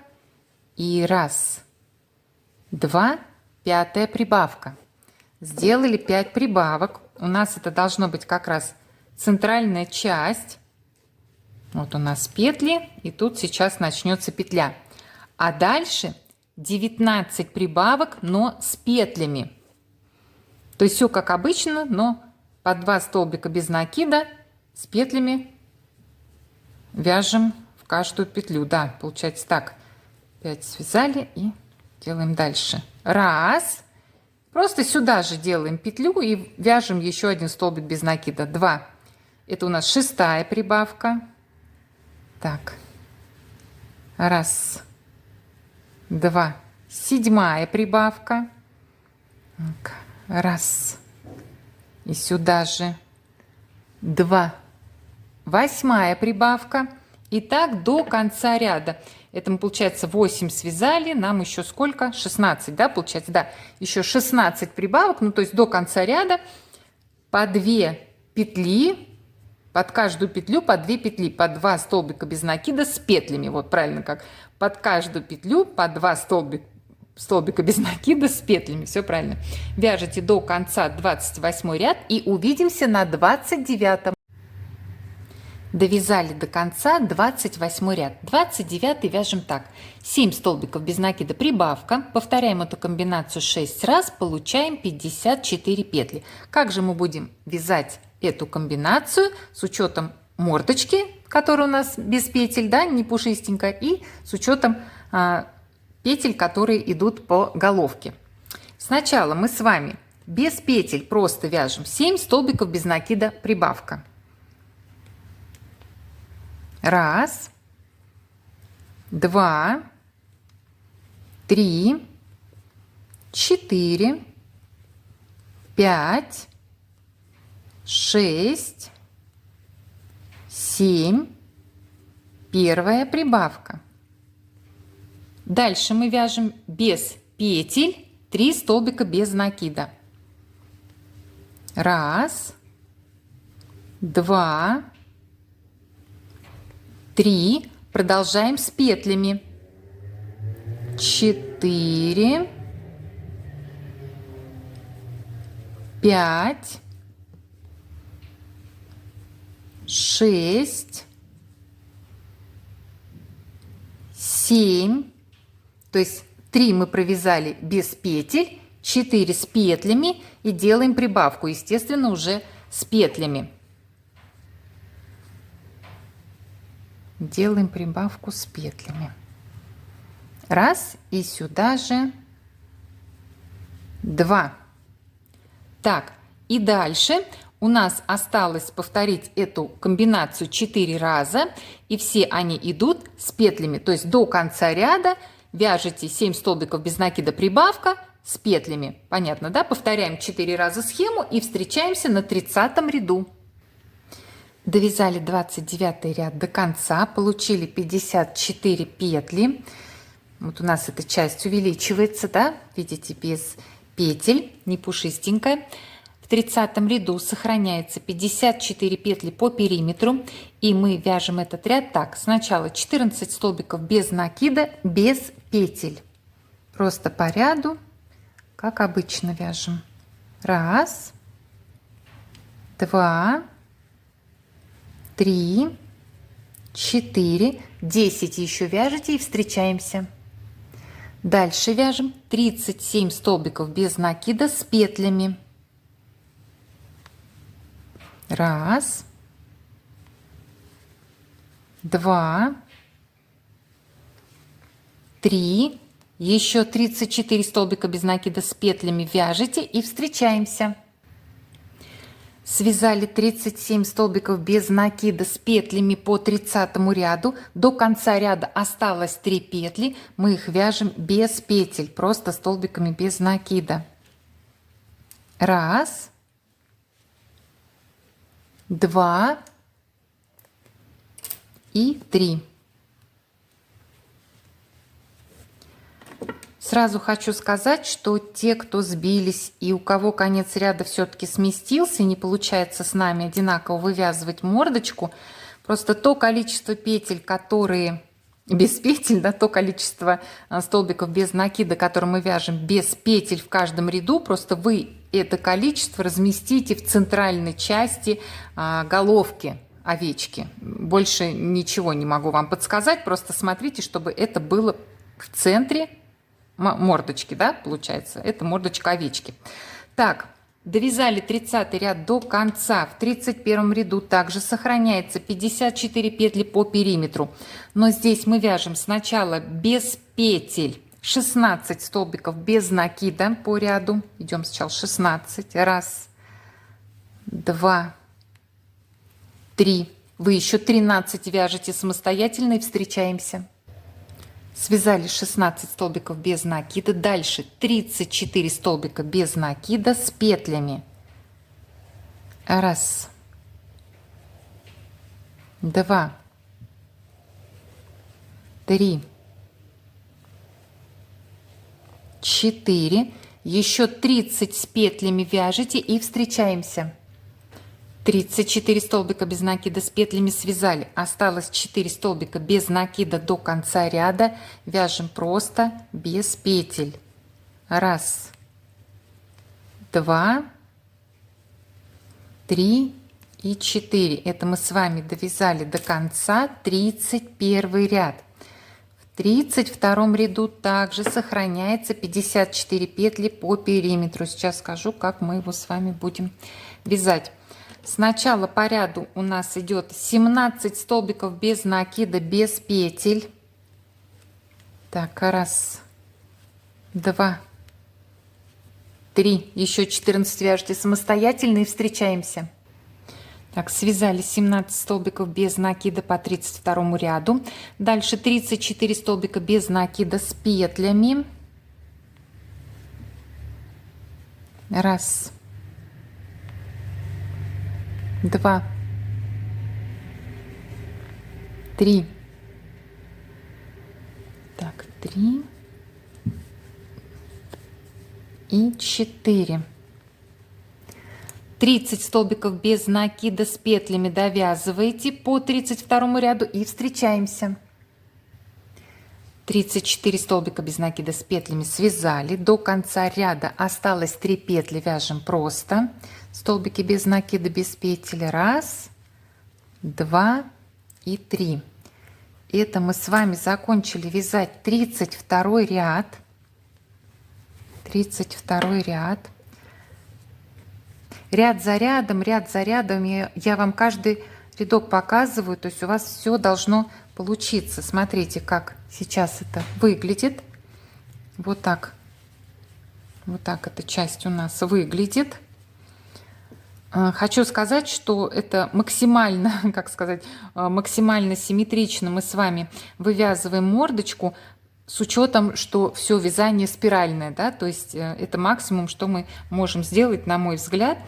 И раз, два, пятая прибавка. Сделали 5 прибавок. У нас это должно быть как раз центральная часть. Вот у нас петли, и тут сейчас начнется петля. А дальше 19 прибавок, но с петлями. То есть все как обычно, но по 2 столбика без накида с петлями вяжем в каждую петлю. Да, получается так. 5 связали и делаем дальше. Раз. Просто сюда же делаем петлю и вяжем еще один столбик без накида. 2. Это у нас 6-я прибавка. Так. Раз. 2. 7-я прибавка. Так. Раз. И сюда же 2. 8-я прибавка. И так до конца ряда. Это мы, получается, 8 связали. Нам еще сколько? 16, да, получается? Да, еще 16 прибавок. Ну, то есть до конца ряда по 2 петли. Под каждую петлю по 2 петли. По 2 столбика без накида с петлями. Вот правильно как. Под каждую петлю по 2 столбика без накида с петлями. Все правильно. Вяжите до конца 28 ряд и увидимся на 29. Довязали до конца 28 ряд. 29 вяжем так. 7 столбиков без накида прибавка. Повторяем эту комбинацию 6 раз. Получаем 54 петли. Как же мы будем вязать эту комбинацию с учетом мордочки, которая у нас без петель, да, не пушистенькая, и с учетом петель, которые идут по головке. Сначала мы с вами без петель просто вяжем 7 столбиков без накида прибавка. Раз, 2, 3, 4, 5, 6, 7, первая прибавка. Дальше мы вяжем без петель 3 столбика без накида. Раз, 2, 3. Продолжаем с петлями. 4, 5, 6, 7. То есть 3 мы провязали без петель, 4 с петлями и делаем прибавку, естественно, уже с петлями. Делаем прибавку с петлями. Раз, и сюда же 2. Так, и дальше у нас осталось повторить эту комбинацию 4 раза, и все они идут с петлями. То есть до конца ряда вяжете 7 столбиков без накида прибавка с петлями. Понятно, да? Повторяем 4 раза схему и встречаемся на 30 ряду. Довязали 29 ряд до конца, получили 54 петли. Вот у нас эта часть увеличивается, да, видите, без петель, не пушистенькая. В 30 ряду сохраняется 54 петли по периметру, и мы вяжем этот ряд так. Сначала 14 столбиков без накида, без петель. Просто по ряду, как обычно вяжем. Раз, 2, 3, 4, 10 еще вяжете и встречаемся. Дальше вяжем 37 столбиков без накида с петлями. Раз, 2, 3, еще 34 столбика без накида с петлями вяжете и встречаемся. Связали 37 столбиков без накида с петлями по 30 ряду. До конца ряда осталось 3 петли. Мы их вяжем без петель, просто столбиками без накида. Раз, 2 и 3. Сразу хочу сказать, что те, кто сбились и у кого конец ряда все-таки сместился и не получается с нами одинаково вывязывать мордочку, Просто то количество петель, которые без петель, да, то количество столбиков без накида, которые мы вяжем без петель в каждом ряду, просто вы это количество разместите в центральной части головки овечки. Больше ничего не могу вам подсказать, просто смотрите, чтобы это было в центре мордочки, да, получается, это мордочка овечки. Так, довязали 30 ряд до конца. В 31 ряду также сохраняется 54 петли по периметру, но здесь мы вяжем сначала без петель 16 столбиков без накида по ряду. Идем сначала 16. Раз, два, три. Вы еще 13 вяжете самостоятельно и встречаемся. Связали 16 столбиков без накида. Дальше 34 столбика без накида с петлями. Раз, два, три, 4. Еще 30 с петлями вяжете и встречаемся. 34 столбика без накида с петлями связали. Осталось 4 столбика без накида до конца ряда. Вяжем просто без петель. Раз, два, три и 4. Это мы с вами довязали до конца 31 ряд. В 32 ряду также сохраняется 54 петли по периметру. Сейчас скажу, как мы его с вами будем вязать. Сначала по ряду у нас идет 17 столбиков без накида, без петель. Так, раз, два, три. Еще 14 вяжете самостоятельно и встречаемся. Так, связали 17 столбиков без накида по 32 ряду. Дальше 34 столбика без накида с петлями. Раз, два, три. Так, 3 и 4. 30 столбиков без накида с петлями довязываете по 32 ряду и встречаемся. 34 столбика без накида с петлями связали. До конца ряда осталось 3 петли, вяжем просто. Столбики без накида, без петель. Раз, два и 3. Это мы с вами закончили вязать 32 ряд. 32 ряд. Ряд за рядом я вам каждый рядок показываю, то есть у вас все должно получиться. Смотрите, как сейчас это выглядит. Вот так эта часть у нас выглядит. Хочу сказать, что это максимально, как сказать, максимально симметрично мы с вами вывязываем мордочку, с учетом, что все вязание спиральное, да, то есть это максимум, что мы можем сделать, на мой взгляд.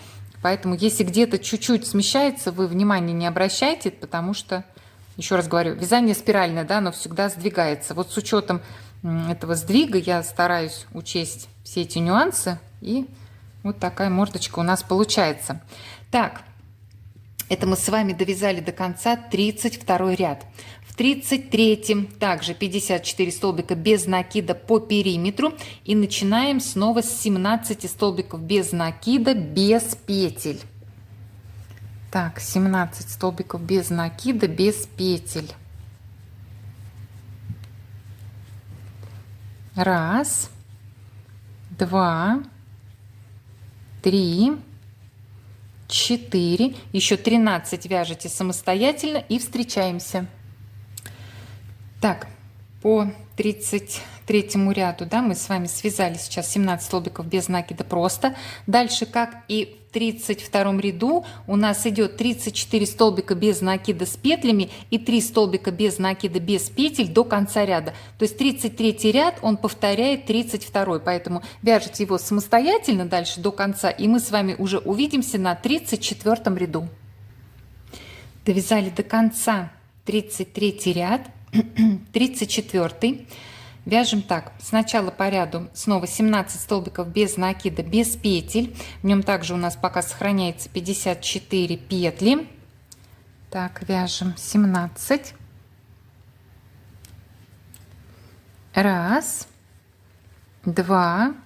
Поэтому, если где-то чуть-чуть смещается, вы внимания не обращайте, потому что, еще раз говорю, вязание спиральное, да, оно всегда сдвигается. Вот с учетом этого сдвига я стараюсь учесть все эти нюансы, и вот такая мордочка у нас получается. Так, это мы с вами довязали до конца 32 ряд. В 33-м также 54 столбика без накида по периметру. И начинаем снова с 17 столбиков без накида, без петель. Так, 17 столбиков без накида, без петель. Раз, два, три, 4. Еще 13 вяжете самостоятельно и встречаемся. Так, по 33 ряду, да, мы с вами связали сейчас 17 столбиков без накида просто. Дальше, как и в 32 ряду, у нас идет 34 столбика без накида с петлями и 3 столбика без накида без петель до конца ряда. То есть 33 ряд, он повторяет 32, поэтому вяжите его самостоятельно дальше до конца, и мы с вами уже увидимся на 34 ряду. Довязали до конца 33 ряд. 34 вяжем так. Сначала по ряду снова 17 столбиков без накида, без петель. В нем также у нас пока сохраняется 54 петли. Так, вяжем 17. Раз, два,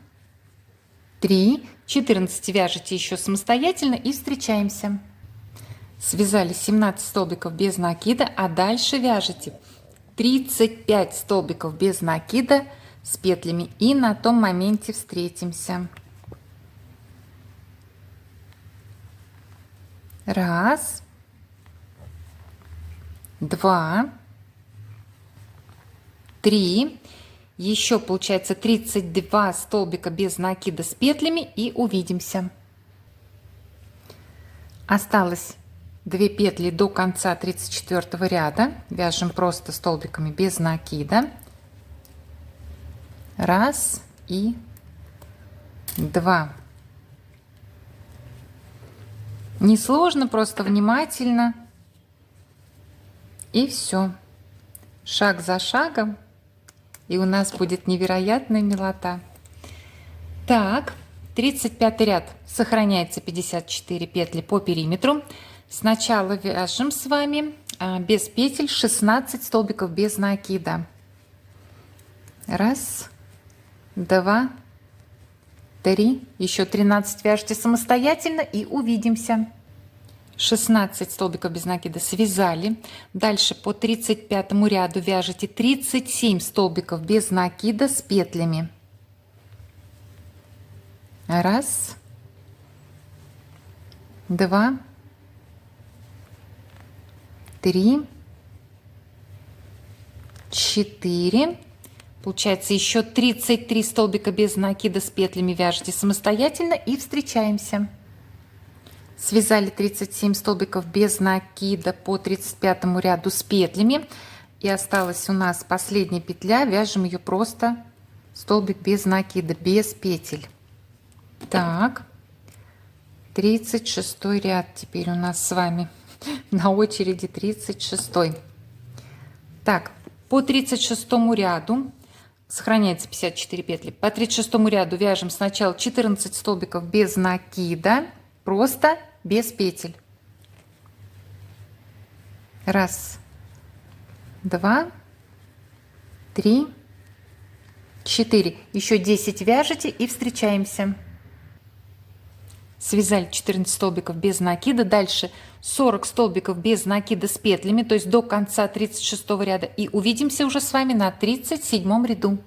три, 14 вяжете еще самостоятельно и встречаемся. Связали 17 столбиков без накида, а дальше вяжете 35 столбиков без накида с петлями, и на том моменте встретимся. Раз, два, три. Еще получается 32 столбика без накида с петлями, и увидимся. Осталось 2 петли до конца 34 ряда. Вяжем просто столбиками без накида. Раз и два. Несложно, просто внимательно. И все. Шаг за шагом. И у нас будет невероятная милота. Так, 35 ряд. Сохраняется 54 петли по периметру. Сначала вяжем с вами без петель 16 столбиков без накида. Раз, два, три. Еще 13 вяжите самостоятельно и увидимся. 16 столбиков без накида связали. Дальше по 35 ряду вяжете 37 столбиков без накида с петлями. Раз, два, три, 4. Получается, еще 33 столбика без накида с петлями вяжете самостоятельно и встречаемся. Связали 37 столбиков без накида по 35 ряду с петлями. И осталась у нас последняя петля. Вяжем ее просто столбик без накида, без петель. Так, 36 ряд теперь у нас с вами. На очереди 36. Так, по 36 ряду сохраняется 54 петли. По 36 ряду вяжем сначала 14 столбиков без накида, просто без петель. Раз, два, три, 4. Еще 10 вяжете и встречаемся. Связали 14 столбиков без накида. Дальше 40 столбиков без накида с петлями, то есть до конца 36 ряда. И увидимся уже с вами на 37 ряду.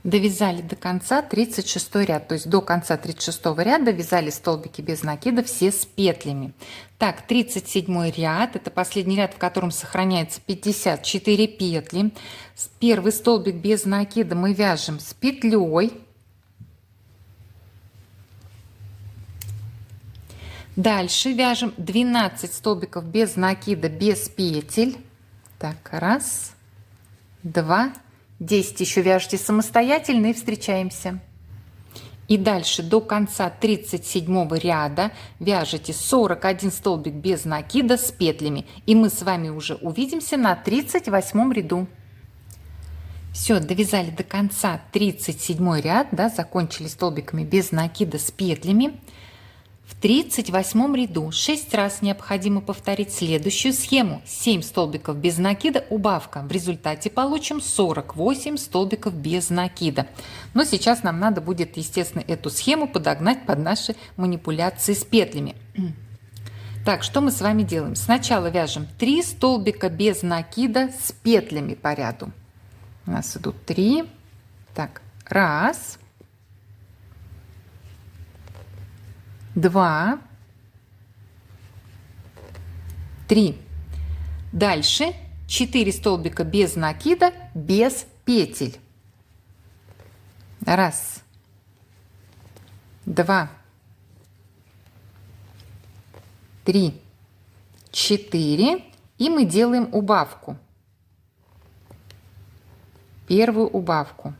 Довязали до конца 36 ряд, то есть до конца 36 ряда вязали столбики без накида все с петлями. Так, 37 ряд, это последний ряд, в котором сохраняется 54 петли. Первый столбик без накида мы вяжем с петлей. Дальше вяжем 12 столбиков без накида, без петель. Так, раз, два, 10 еще вяжете самостоятельно и встречаемся. И дальше до конца 37 ряда вяжете 41 столбик без накида с петлями. И мы с вами уже увидимся на 38 ряду. Все, довязали до конца 37 ряд, да, закончили столбиками без накида с петлями. В 38 ряду 6 раз необходимо повторить следующую схему. 7 столбиков без накида, убавка. В результате получим 48 столбиков без накида. Но сейчас нам надо будет, естественно, эту схему подогнать под наши манипуляции с петлями. Так, что мы с вами делаем? Сначала вяжем 3 столбика без накида с петлями по ряду. У нас идут 3. Так, раз, два, три. Дальше 4 столбика без накида, без петель. Раз, два, три, 4. И мы делаем убавку. Первую убавку.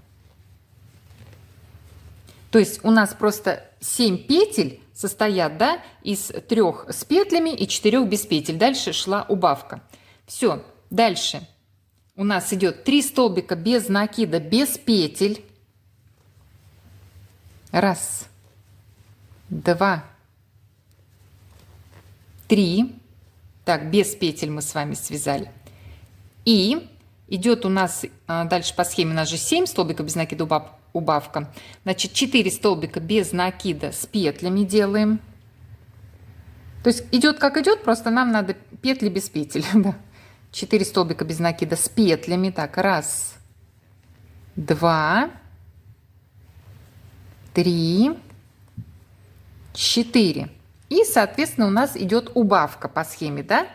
То есть у нас просто 7 петель состоят, да, из 3 с петлями и 4 без петель. Дальше шла убавка. Все, дальше у нас идет 3 столбика без накида, без петель. Раз, два, три, Так, без петель мы с вами связали. И идет у нас дальше по схеме, у нас же 7 столбиков без накида убавка. Значит, 4 столбика без накида с петлями делаем. То есть идет как идет, просто нам надо петли без петель. Да. 4 столбика без накида с петлями. Так, 1, 2, 3, 4. И, соответственно, у нас идет убавка по схеме, да?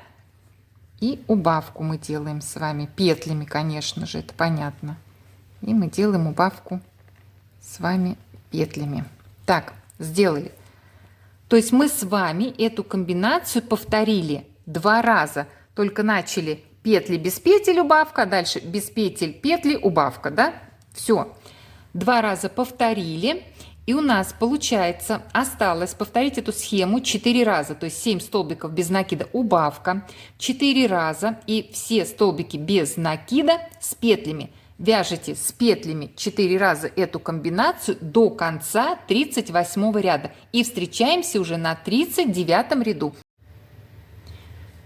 И убавку мы делаем с вами петлями, конечно же, это понятно. И мы делаем убавку с вами петлями. Так, сделали. То есть мы с вами эту комбинацию повторили 2 раза. Только начали петли без петель убавка, дальше без петель петли убавка, да? Все. 2 раза повторили. И у нас получается осталось повторить эту схему 4 раза. То есть 7 столбиков без накида убавка, 4 раза и все столбики без накида с петлями. Вяжите с петлями 4 раза эту комбинацию до конца 38 ряда. И встречаемся уже на 39 ряду.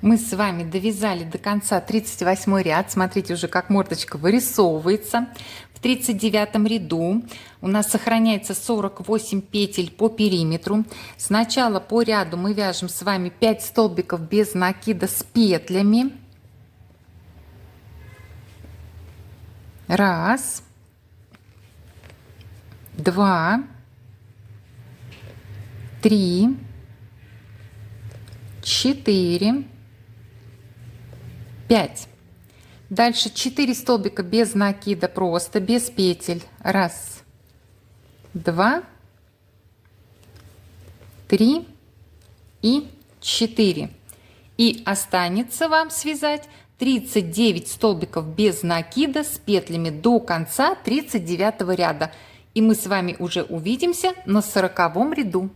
Мы с вами довязали до конца 38 ряд. Смотрите, уже как мордочка вырисовывается. В 39 ряду у нас сохраняется 48 петель по периметру. Сначала по ряду мы вяжем с вами 5 столбиков без накида с петлями. 1, 2, 3, 4, 5. Дальше 4 столбика без накида, просто без петель. 1, 2, 3 и 4. И останется вам связать 39 столбиков без накида с петлями до конца 39 ряда. И мы с вами уже увидимся на 40 ряду.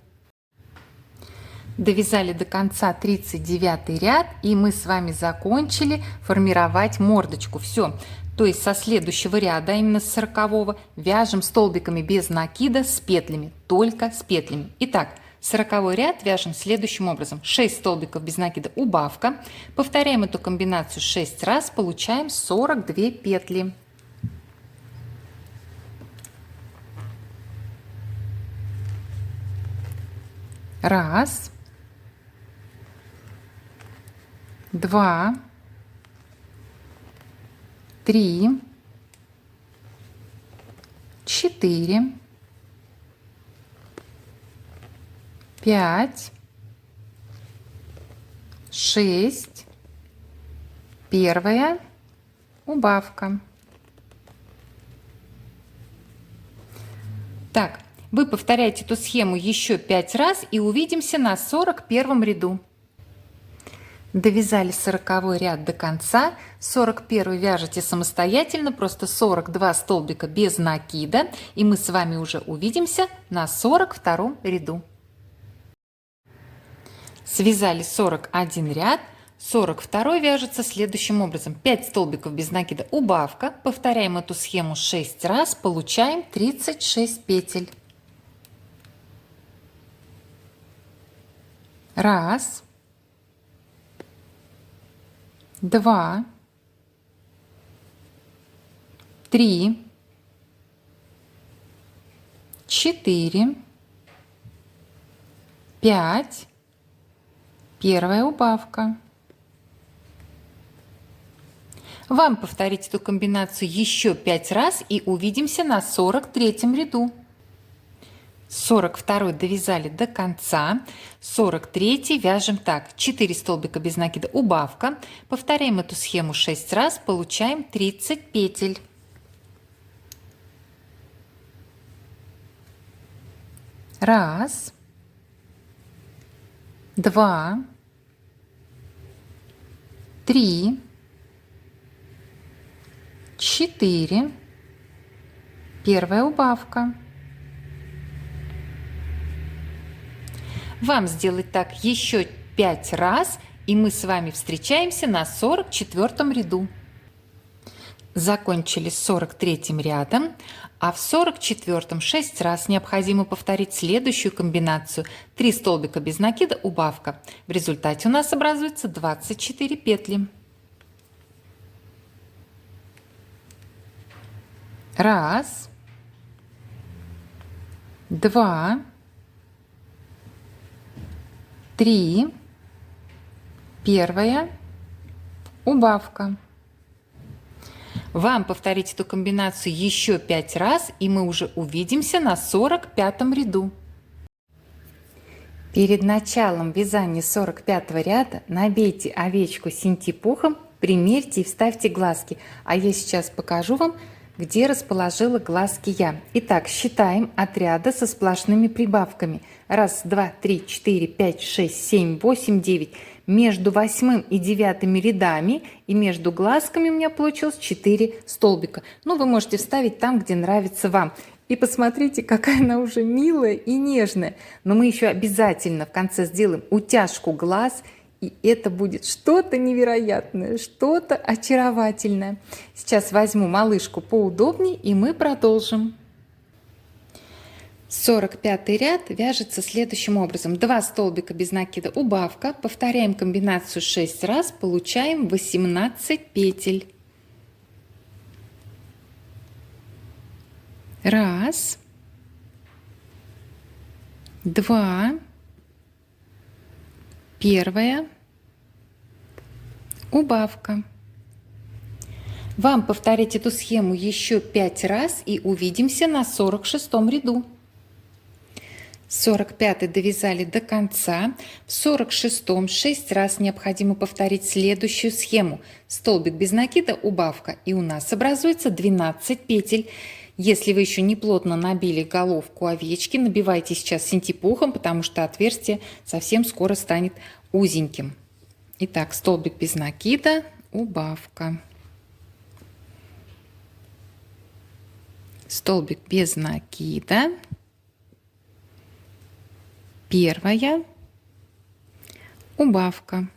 Довязали до конца 39 ряд, и мы с вами закончили формировать мордочку. Все. То есть со следующего ряда, именно с 40-го, вяжем столбиками без накида с петлями, только с петлями. Итак, 40 ряд вяжем следующим образом. 6 столбиков без накида убавка. Повторяем эту комбинацию 6 раз, получаем 42 петли. Раз, 2, 3, 4, 5, 6, первая убавка. Так, вы повторяете эту схему еще 5 раз и увидимся на 41 ряду. Довязали 40 ряд до конца, 41 вяжете самостоятельно, просто 42 столбика без накида, и мы с вами уже увидимся на 42 ряду. Связали 41 ряд, 42 вяжется следующим образом. 5 столбиков без накида убавка, повторяем эту схему 6 раз, получаем 36 петель. Раз, 2, 3, 4, 5, первая убавка. Вам повторить эту комбинацию еще 5 раз и увидимся на 43 ряду. 42 довязали до конца, 43 вяжем так: 4 столбика без накида убавка, повторяем эту схему 6 раз, получаем 30 петель. Раз, 2, 3, 4, первая убавка. Вам сделать так еще 5 раз, и мы с вами встречаемся на 44 ряду. Закончили с 43 рядом, а в 44 6 раз необходимо повторить следующую комбинацию. 3 столбика без накида, убавка. В результате у нас образуется 24 петли. Раз, два, три, первая, убавка. Вам повторить эту комбинацию еще 5 раз, и мы уже увидимся на 45 ряду. Перед началом вязания 45 ряда набейте овечку синтепухом, примерьте и вставьте глазки. А я сейчас покажу вам, где расположила глазки я. Итак, считаем от ряда со сплошными прибавками. 1, 2, 3, 4, 5, 6, 7, 8, 9. Между 8 и 9 рядами и между глазками у меня получилось 4 столбика. Ну, вы можете вставить там, где нравится вам. И посмотрите, какая она уже милая и нежная. Но мы еще обязательно в конце сделаем утяжку глаз. И это будет что-то невероятное, что-то очаровательное. Сейчас возьму малышку поудобнее, и мы продолжим. 45 ряд вяжется следующим образом. 2 столбика без накида, убавка. Повторяем комбинацию 6 раз, получаем 18 петель. Раз, два, первая, убавка. Вам повторить эту схему еще 5 раз и увидимся на 46 ряду. 45 довязали до конца. В 46 6 раз необходимо повторить следующую схему. Столбик без накида, убавка. И у нас образуется 12 петель. Если вы еще не плотно набили головку овечки, набивайте сейчас синтепухом, потому что отверстие совсем скоро станет узеньким. Итак, столбик без накида, убавка. Столбик без накида. Первая, убавка.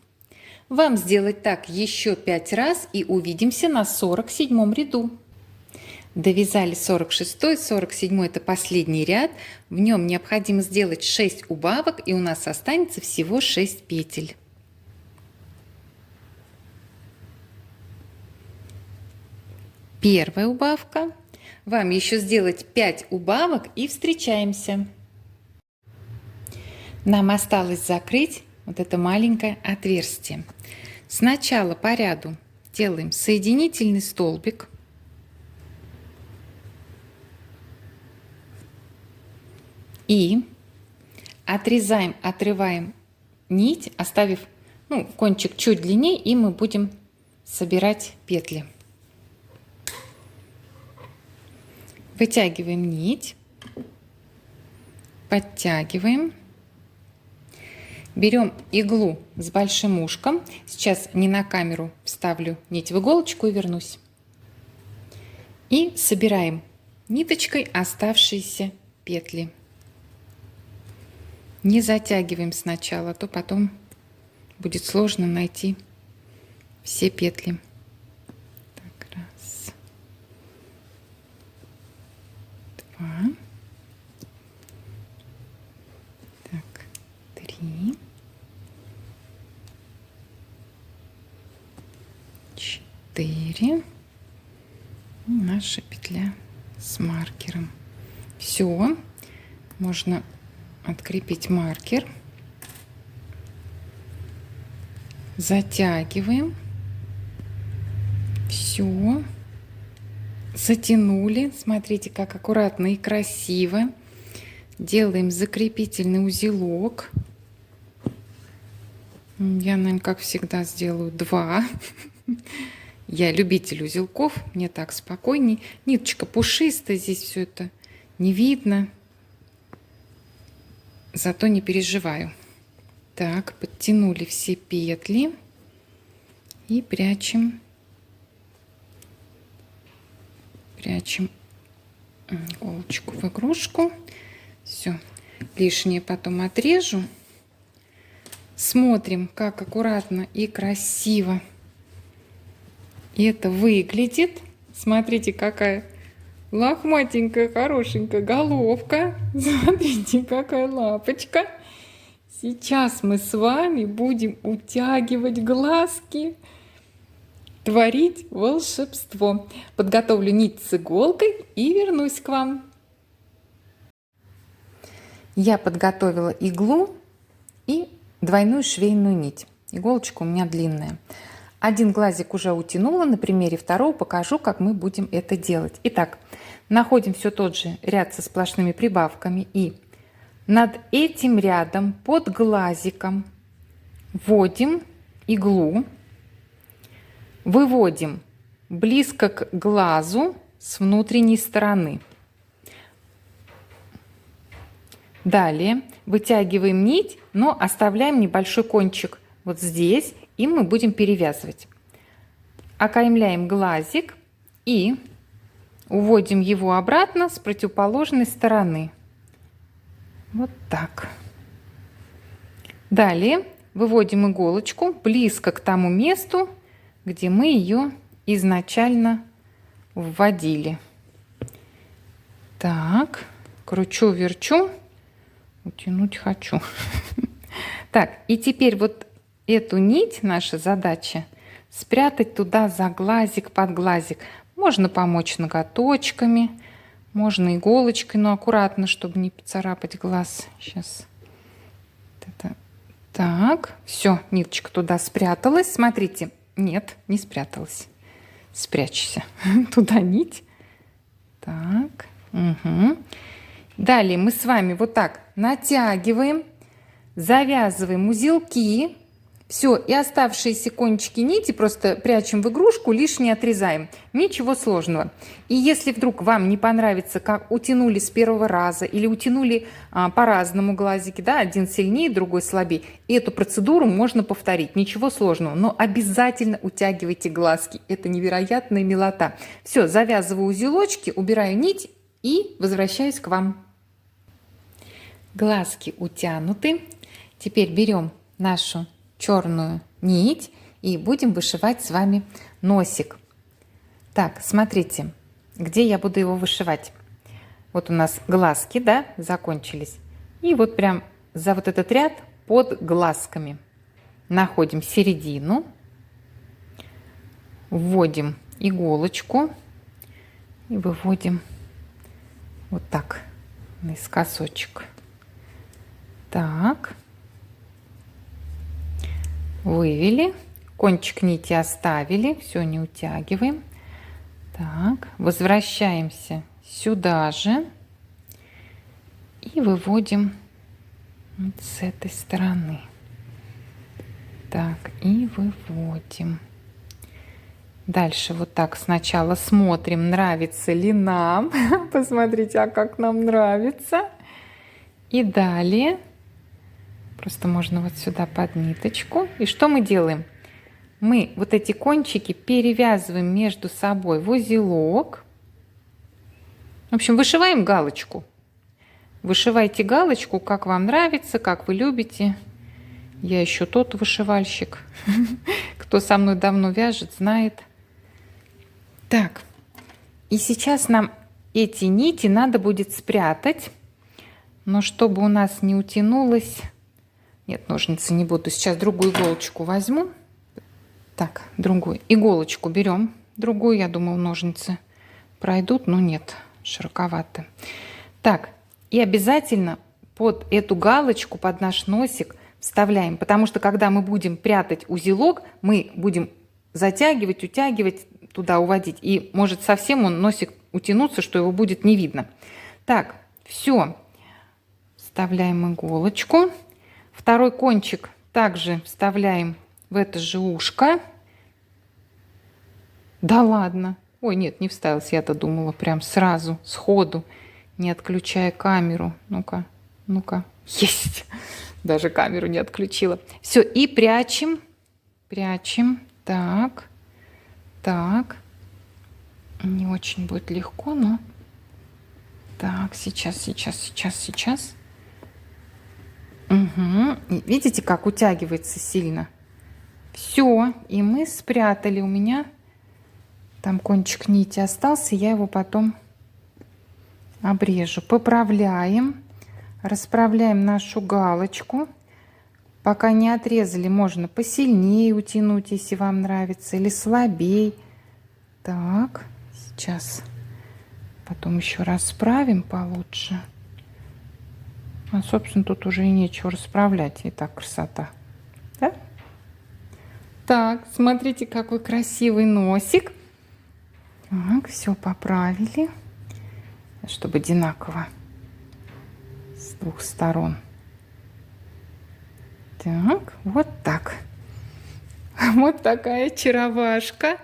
Вам сделать так еще 5 раз и увидимся на 47 ряду. Довязали 46, 47 это последний ряд. В нем необходимо сделать 6 убавок, и у нас останется всего 6 петель. Первая убавка. Вам еще сделать 5 убавок и встречаемся. Нам осталось закрыть вот это маленькое отверстие. Сначала по ряду делаем соединительный столбик. И отрываем нить, оставив кончик чуть длиннее, и мы будем собирать петли. Вытягиваем нить, подтягиваем. Берем иглу с большим ушком. Сейчас не на камеру вставлю нить в иголочку и вернусь. И собираем ниточкой оставшиеся петли. Не затягиваем сначала, а то потом будет сложно найти все петли. Так, раз, два, так, три, четыре. И наша петля с маркером. Все, можно открепить маркер. Затягиваем. Все. Затянули. Смотрите, как аккуратно и красиво. Делаем закрепительный узелок. Я, наверное, как всегда, сделаю 2. Я любитель узелков. Мне так спокойней. Ниточка пушистая. Здесь все это не видно. Зато не переживаю. Так, подтянули все петли и прячем иголочку в игрушку. Все, лишнее потом отрежу. Смотрим, как аккуратно и красиво это выглядит.
Смотрите, какая лохматенькая, хорошенькая головка. Смотрите, какая лапочка. Сейчас мы с вами будем утягивать глазки, творить волшебство. Подготовлю нить с иголкой и вернусь к вам.
Я подготовила иглу и двойную швейную нить. Иголочка у меня длинная. Один глазик уже утянула, на примере второго покажу, как мы будем это делать. Итак, находим все тот же ряд со сплошными прибавками и над этим рядом под глазиком вводим иглу, выводим близко к глазу с внутренней стороны. Далее вытягиваем нить, но оставляем небольшой кончик вот здесь, и мы будем перевязывать. Окаймляем глазик и уводим его обратно с противоположной стороны. Вот так. Далее выводим иголочку близко к тому месту, где мы ее изначально вводили. Так, кручу-верчу. Утянуть хочу. Так, и теперь вот эту нить, наша задача, спрятать туда за глазик, под глазик. Можно помочь ноготочками, можно иголочкой, но аккуратно, чтобы не поцарапать глаз. Сейчас. Это. Так, все, ниточка туда спряталась. Смотрите, нет, не спряталась. Спрячься. Туда нить. Так, угу. Далее мы с вами вот так натягиваем, завязываем узелки. Все, и оставшиеся кончики нити просто прячем в игрушку, лишние отрезаем. Ничего сложного. И если вдруг вам не понравится, как утянули с первого раза или утянули по-разному глазики, да, один сильнее, другой слабее, эту процедуру можно повторить. Ничего сложного, но обязательно утягивайте глазки. Это невероятная милота. Все, завязываю узелочки, убираю нить и возвращаюсь к вам. Глазки утянуты. Теперь берем нашу черную нить и будем вышивать с вами носик. Так, смотрите, где я буду его вышивать. Вот у нас глазки, да, закончились. И вот прям за вот этот ряд под глазками находим середину, вводим иголочку и выводим вот так наискосочек. Так, вывели, кончик нити оставили, все, не утягиваем. Так, возвращаемся сюда же и выводим вот с этой стороны. Так, и выводим. Дальше вот так сначала смотрим, нравится ли нам. Посмотрите, а как нам нравится. И далее просто можно вот сюда под ниточку. И что мы делаем? Мы вот эти кончики перевязываем между собой в узелок. В общем, вышиваем галочку. Вышивайте галочку, как вам нравится, как вы любите. Я еще тот вышивальщик. Кто со мной давно вяжет, знает. Так, и сейчас нам эти нити надо будет спрятать. Но чтобы у нас не утянулось... Нет, ножницы не буду. Сейчас другую иголочку возьму. Так, другую иголочку берем. Другую, я думаю, ножницы пройдут, но нет, широковато. Так, и обязательно под эту галочку, под наш носик вставляем. Потому что, когда мы будем прятать узелок, мы будем затягивать, утягивать, туда уводить. И может совсем он, носик, утянуться, что его будет не видно. Так, все. Вставляем иголочку. Второй кончик также вставляем в это же ушко. Да ладно. Ой, нет, не вставилась. Я-то думала прям сразу, сходу, не отключая камеру. Ну-ка, ну-ка. Есть. Даже камеру не отключила. Все, и прячем. Прячем. Так. Так. Не очень будет легко, но... Так, сейчас. Угу. Видите, как утягивается сильно? Все, и мы спрятали. У меня Там кончик нити остался, я его потом обрежу. Поправляем, расправляем нашу галочку. Пока не отрезали, можно посильнее утянуть, если вам нравится, или слабее. Так, сейчас потом еще расправим получше. А, собственно, тут уже и нечего расправлять. И так красота. Да? Так, смотрите, какой красивый носик. Так, все поправили, чтобы одинаково с двух сторон. Так, вот так. Вот такая очаровашка.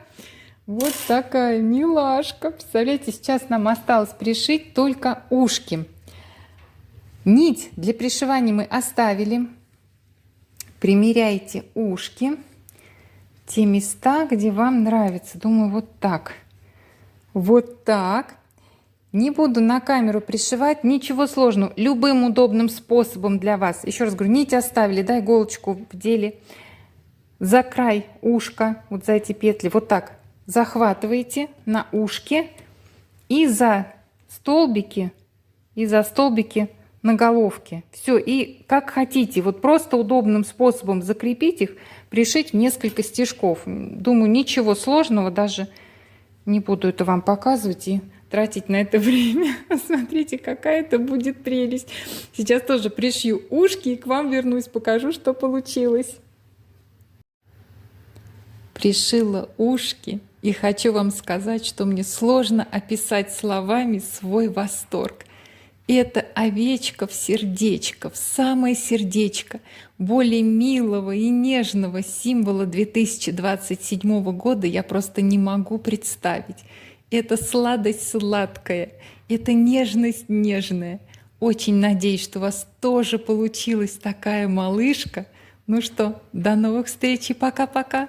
Вот такая милашка. Представляете, сейчас нам осталось пришить только ушки. Нить для пришивания мы оставили. Примеряйте ушки. Те места, где вам нравится. Думаю, вот так. Вот так. Не буду на камеру пришивать, ничего сложного. Любым удобным способом для вас. Еще раз говорю, нить оставили, да, иголочку вдели за край ушка, вот за эти петли. Вот так захватываете на ушке и за столбики на головке. Все, и как хотите, вот просто удобным способом закрепить их, пришить в несколько стежков. Думаю, ничего сложного, даже не буду это вам показывать и тратить на это время. Смотрите, какая это будет прелесть. Сейчас тоже пришью ушки и к вам вернусь, покажу, что получилось. Пришила ушки и хочу вам сказать, что мне сложно описать словами свой восторг. Это овечка в сердечко, в самое сердечко более милого и нежного символа 2027 года я просто не могу представить. Это сладость сладкая, это нежность нежная. Очень надеюсь, что у вас тоже получилась такая малышка. Ну что, до новых встреч и пока-пока!